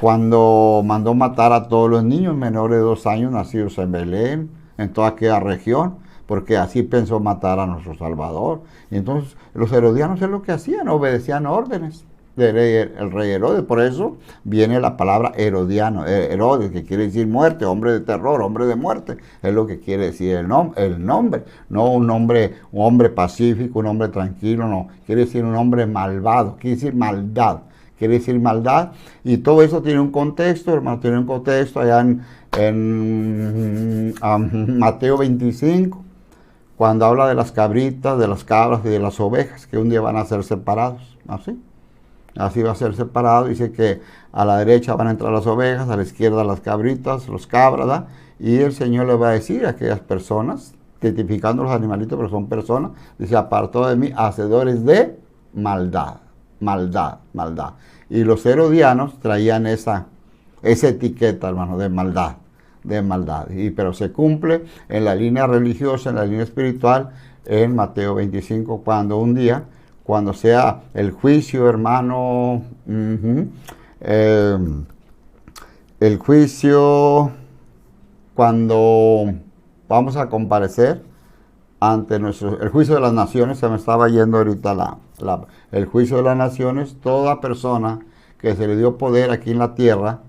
cuando mandó matar a todos los niños menores de 2 años nacidos en Belén, en toda aquella región, porque así pensó matar a nuestro Salvador. Y entonces los herodianos es lo que hacían, obedecían órdenes el rey Herodes. Por eso viene la palabra herodiano, Herodes, que quiere decir muerte, hombre de terror, hombre de muerte, es lo que quiere decir el nombre, no un hombre pacífico, un hombre tranquilo, no, quiere decir un hombre malvado, quiere decir maldad, y todo eso tiene un contexto, hermano, tiene un contexto allá en Mateo 25, cuando habla de las cabritas, de las cabras y de las ovejas, que un día van a ser separados, Así va a ser separado. Dice que a la derecha van a entrar las ovejas, a la izquierda las cabritas, los cabras, ¿verdad? Y el Señor le va a decir a aquellas personas, identificando los animalitos, pero son personas, dice, apartó de mí, hacedores de maldad. Y los herodianos traían esa etiqueta, hermano, de maldad. Pero se cumple en la línea religiosa, en la línea espiritual, en Mateo 25, cuando sea el juicio, hermano, el juicio, cuando vamos a comparecer ante el juicio de las naciones, se me estaba yendo ahorita el juicio de las naciones, toda persona que se le dio poder aquí en la tierra,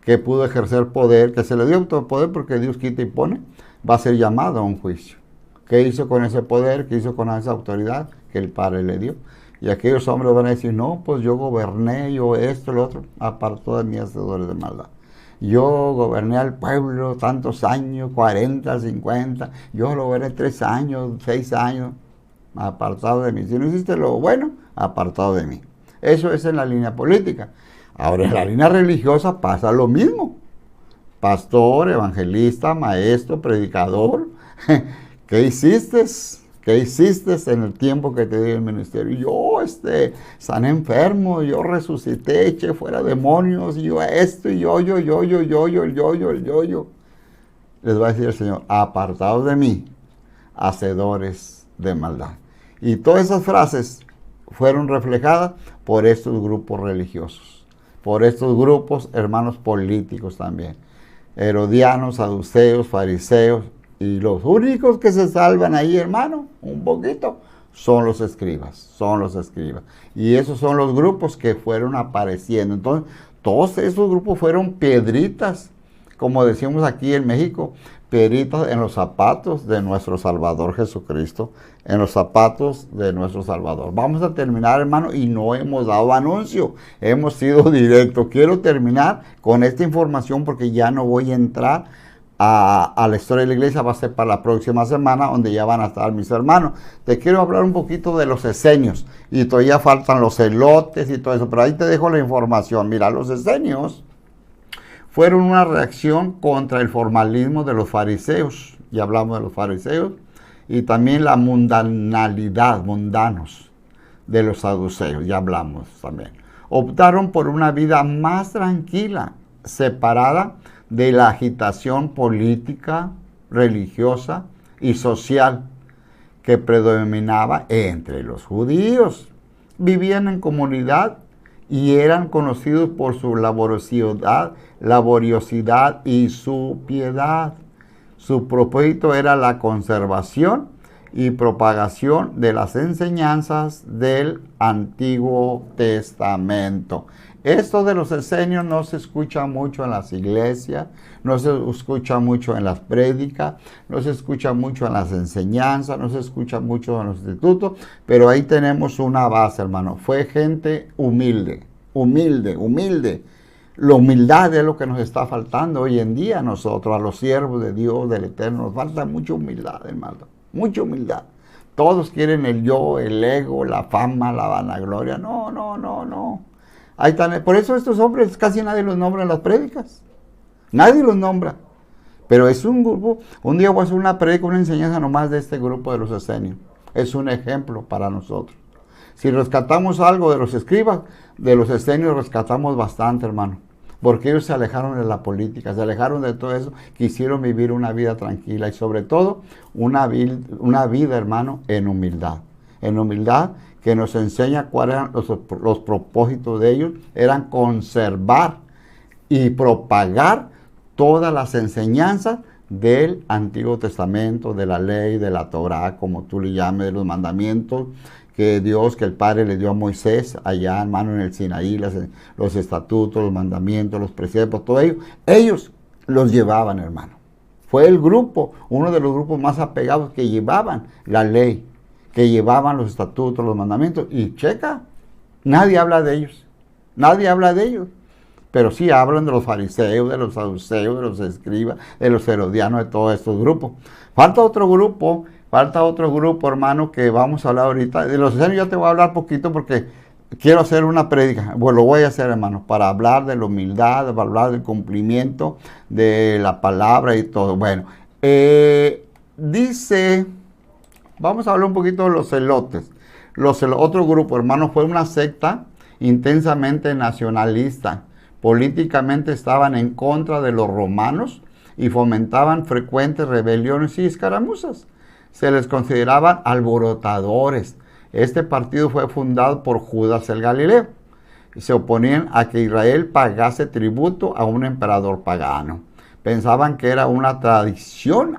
que pudo ejercer poder, que se le dio poder porque Dios quita y pone, va a ser llamado a un juicio. ¿Qué hizo con ese poder? ¿Qué hizo con esa autoridad que el Padre le dio? Y aquellos hombres van a decir, no, pues yo goberné, yo esto, lo otro, apartó de mí hacedores de maldad. Yo goberné al pueblo tantos años, 40, 50, yo lo goberné 3 años, 6 años. apartado de mí. Si no hiciste lo bueno, apartado de mí. Eso es en la línea política. Ahora, en la línea religiosa pasa lo mismo. Pastor, evangelista, maestro, predicador, ¿qué hiciste? ¿Qué hiciste en el tiempo que te di el ministerio? Yo, sané enfermo, yo resucité, eché fuera demonios, yo esto, y yo. Les va a decir el Señor, apartados de mí, hacedores de maldad. Y todas esas frases fueron reflejadas por estos grupos religiosos, por estos grupos, hermanos, políticos también. Herodianos, saduceos, fariseos, y los únicos que se salvan ahí, hermano, un poquito, son los escribas, Y esos son los grupos que fueron apareciendo. Entonces, todos esos grupos fueron piedritas, como decimos aquí en México, piedritas en los zapatos de nuestro Salvador Jesucristo, en los zapatos de nuestro Salvador. Vamos a terminar, hermano, y no hemos dado anuncio, hemos sido directos. Quiero terminar con esta información porque ya no voy a entrar a la historia de la iglesia, va a ser para la próxima semana, donde ya van a estar mis hermanos. Te quiero hablar un poquito de los esenios, y todavía faltan los celotes y todo eso, pero ahí te dejo la información. Mira, los esenios fueron una reacción contra el formalismo de los fariseos, ya hablamos de los fariseos, y también la mundanalidad, mundanos, de los saduceos, ya hablamos también. Optaron por una vida más tranquila, separada de la agitación política, religiosa y social que predominaba entre los judíos. Vivían en comunidad y eran conocidos por su laboriosidad y su piedad. Su propósito era la conservación y propagación de las enseñanzas del Antiguo Testamento. Esto de los esenios no se escucha mucho en las iglesias, no se escucha mucho en las prédicas, no se escucha mucho en las enseñanzas, no se escucha mucho en los institutos, pero ahí tenemos una base, hermano. Fue gente humilde. La humildad es lo que nos está faltando hoy en día a nosotros, a los siervos de Dios, del Eterno. Nos falta mucha humildad, hermano, mucha humildad. Todos quieren el yo, el ego, la fama, la vanagloria. No. Ahí están. Por eso estos hombres casi nadie los nombra en las prédicas. Nadie los nombra. Pero es un grupo. Un día voy a hacer una prédica, una enseñanza nomás de este grupo de los esenios. Es un ejemplo para nosotros. Si rescatamos algo de los escribas, de los esenios rescatamos bastante, hermano. Porque ellos se alejaron de la política, se alejaron de todo eso, quisieron vivir una vida tranquila y sobre todo una vida, hermano, en humildad. En humildad, que nos enseña cuáles eran los propósitos de ellos, eran conservar y propagar todas las enseñanzas del Antiguo Testamento, de la ley, de la Torá, como tú le llames, de los mandamientos que Dios, que el Padre le dio a Moisés allá, hermano, en el Sinaí, los estatutos, los mandamientos, los preceptos, todo ellos los llevaban, hermano. Fue el grupo, uno de los grupos más apegados que llevaban la ley, que llevaban los estatutos, los mandamientos, y checa, nadie habla de ellos, pero sí hablan de los fariseos, de los saduceos, de los escribas, de los herodianos, de todos estos grupos. Falta otro grupo, hermano, que vamos a hablar ahorita. De los esenios ya te voy a hablar poquito porque quiero hacer una prédica. Bueno, lo voy a hacer, hermano, para hablar de la humildad, para hablar del cumplimiento de la palabra y todo. Bueno, vamos a hablar un poquito de los celotes. Otro grupo, hermano, fue una secta intensamente nacionalista. Políticamente estaban en contra de los romanos y fomentaban frecuentes rebeliones y escaramuzas. Se les consideraban alborotadores. Este partido fue fundado por Judas el Galileo. Se oponían a que Israel pagase tributo a un emperador pagano. Pensaban que era una traición,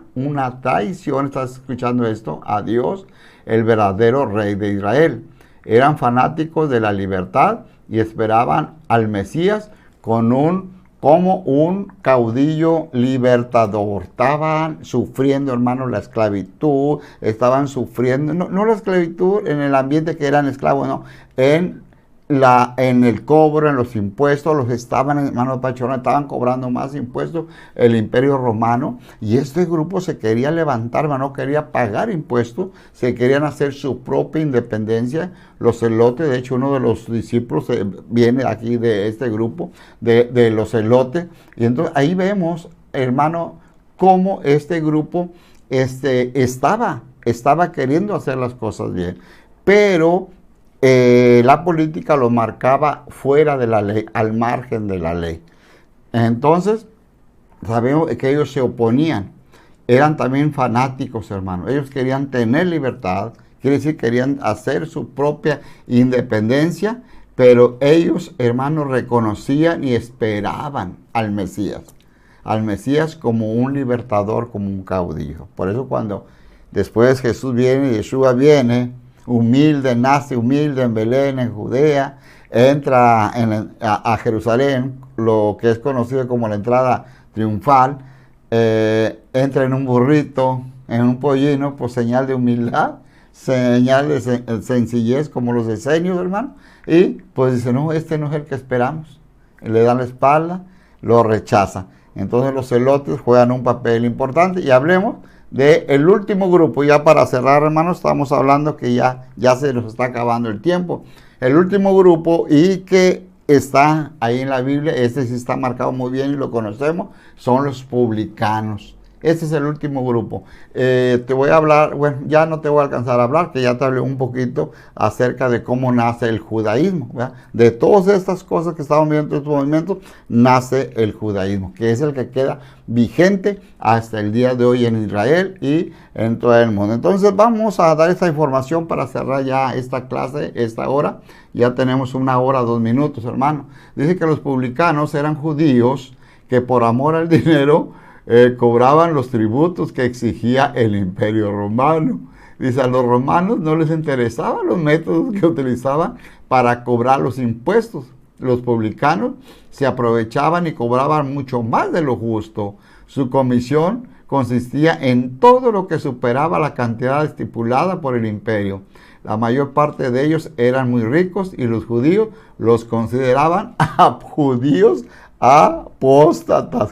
¿estás escuchando esto? A Dios, el verdadero rey de Israel. Eran fanáticos de la libertad y esperaban al Mesías como un caudillo libertador. Estaban sufriendo, hermano, la esclavitud, estaban sufriendo, no la esclavitud en el ambiente que eran esclavos, no, en en el cobro, en los impuestos, los estaban, hermano Pachón, estaban cobrando más impuestos el Imperio Romano, y este grupo se quería levantar, no quería pagar impuestos, se querían hacer su propia independencia. Los celotes, de hecho uno de los discípulos viene aquí de este grupo, de los celotes, y entonces ahí vemos, hermano, cómo este grupo estaba queriendo hacer las cosas bien, pero la política lo marcaba fuera de la ley, al margen de la ley. Entonces, sabemos que ellos se oponían, eran también fanáticos, hermano. Ellos querían tener libertad, quiere decir, querían hacer su propia independencia, pero ellos, hermanos, reconocían y esperaban al Mesías como un libertador, como un caudillo. Por eso cuando después Jesús viene, Yeshua viene, humilde, nace humilde en Belén, en Judea, entra a Jerusalén, lo que es conocido como la entrada triunfal, entra en un burrito, en un pollino, por señal de humildad, señal de sencillez, como los esenios, hermano, y pues dice, no, este no es el que esperamos, le dan la espalda, lo rechaza. Entonces los celotes juegan un papel importante, y hablemos del último grupo, ya para cerrar, hermanos, estamos hablando que ya se nos está acabando el tiempo. El último grupo, y que está ahí en la Biblia, este sí está marcado muy bien y lo conocemos, son los publicanos. Este es el último grupo. Te voy a hablar, bueno, ya no te voy a alcanzar a hablar, que ya te hablé un poquito acerca de cómo nace el judaísmo, ¿verdad? De todas estas cosas que estamos viendo en estos movimientos, nace el judaísmo, que es el que queda vigente hasta el día de hoy en Israel y en todo el mundo. Entonces vamos a dar esta información para cerrar ya esta clase, esta hora. Ya tenemos 1 hora, 2 minutos, hermano. Dice que los publicanos eran judíos que por amor al dinero cobraban los tributos que exigía el Imperio Romano. Dice, a los romanos no les interesaban los métodos que utilizaban para cobrar los impuestos. Los publicanos se aprovechaban y cobraban mucho más de lo justo. Su comisión consistía en todo lo que superaba la cantidad estipulada por el imperio. La mayor parte de ellos eran muy ricos y los judíos los consideraban judíos apóstatas,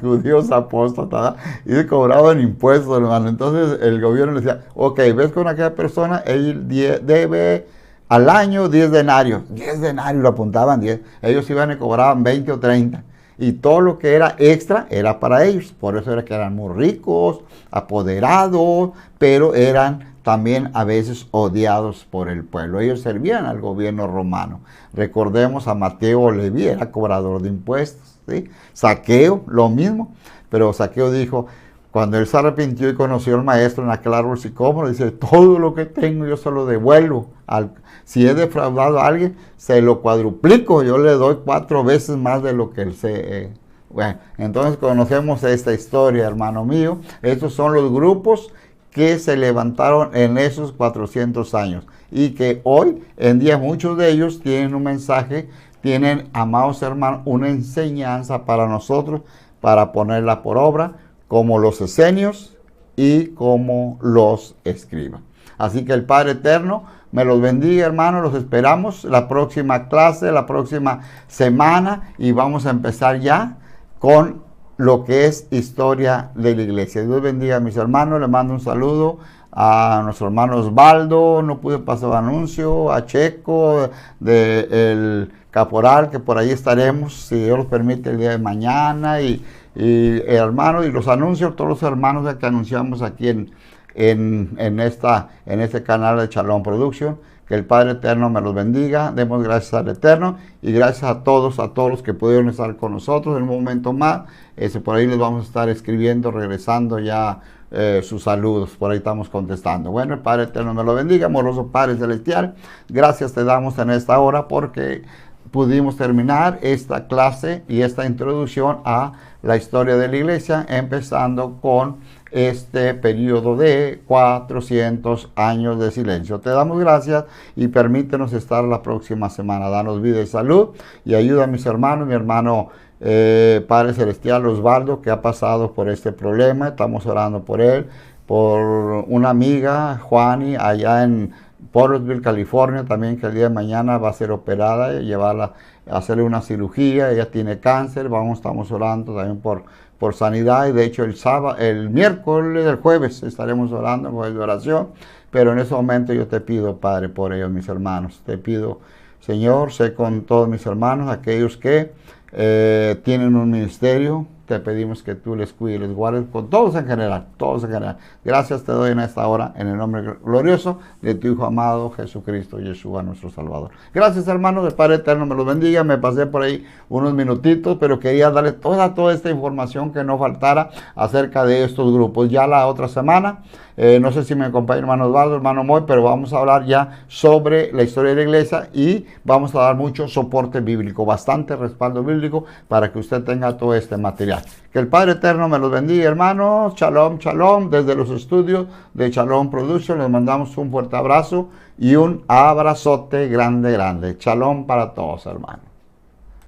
y se cobraban impuestos, hermano. Entonces el gobierno le decía, ok, ves con aquella persona, él debe al año 10 denarios, 10 denarios, lo apuntaban 10, ellos iban y cobraban 20 o 30, y todo lo que era extra era para ellos. Por eso era que eran muy ricos, apoderados, pero eran también a veces odiados por el pueblo. Ellos servían al gobierno romano. Recordemos a Mateo Leví, era cobrador de impuestos, ¿sí? Zaqueo, lo mismo, pero Zaqueo dijo, cuando él se arrepintió y conoció al maestro en aquel árbol sicómoro, dice, todo lo que tengo yo se lo devuelvo. Si he defraudado a alguien, se lo cuadruplico, yo le doy 4 veces más de lo que él se... Bueno, entonces conocemos esta historia, hermano mío. Estos son los grupos que se levantaron en esos 400 años y que hoy en día muchos de ellos tienen un mensaje, tienen, amados hermanos, una enseñanza para nosotros, para ponerla por obra, como los esenios y como los escribas. Así que el Padre Eterno me los bendiga, hermanos. Los esperamos la próxima clase, la próxima semana, y vamos a empezar ya con lo que es historia de la iglesia. Dios bendiga a mis hermanos. Le mando un saludo a nuestro hermano Osvaldo, no pude pasar anuncio, a Checo, el Caporal, que por ahí estaremos, si Dios los permite, el día de mañana, y hermanos, y los anuncios, todos los hermanos que anunciamos aquí en este canal de Shalom Production. Que el Padre Eterno me los bendiga. Demos gracias al Eterno y gracias a todos los que pudieron estar con nosotros en un momento más. Por ahí les vamos a estar escribiendo, regresando ya sus saludos. Por ahí estamos contestando. Bueno, el Padre Eterno me lo bendiga. Amoroso Padre Celestial, gracias te damos en esta hora porque pudimos terminar esta clase y esta introducción a la historia de la iglesia, empezando con este periodo de 400 años de silencio. Te damos gracias y permítenos estar la próxima semana. Danos vida y salud y ayuda a mis hermanos, mi hermano Padre Celestial Osvaldo, que ha pasado por este problema. Estamos orando por él, por una amiga, Juani, allá en Porterville, California, también que el día de mañana va a ser operada y llevarla a hacerle una cirugía. Ella tiene cáncer, estamos orando también por sanidad, y de hecho el miércoles, el jueves estaremos orando, jueves de oración, pero en ese momento yo te pido, Padre, por ellos, mis hermanos, te pido, Señor, sé con todos mis hermanos, aquellos que tienen un ministerio, te pedimos que tú les cuides, les guardes, con todos en general, todos en general. Gracias te doy en esta hora, en el nombre glorioso de tu Hijo amado, Jesucristo, Yeshua, nuestro Salvador. Gracias, hermanos, el Padre Eterno me los bendiga. Me pasé por ahí unos minutitos, pero quería darles toda esta información que no faltara acerca de estos grupos. Ya la otra semana, no sé si me acompaña hermano Eduardo, hermano Moy, pero vamos a hablar ya sobre la historia de la iglesia y vamos a dar mucho soporte bíblico, bastante respaldo bíblico para que usted tenga todo este material. Que el Padre Eterno me los bendiga, hermanos. Shalom, shalom. Desde los estudios de Shalom Production les mandamos un fuerte abrazo y un abrazote grande, grande. Shalom para todos, hermanos.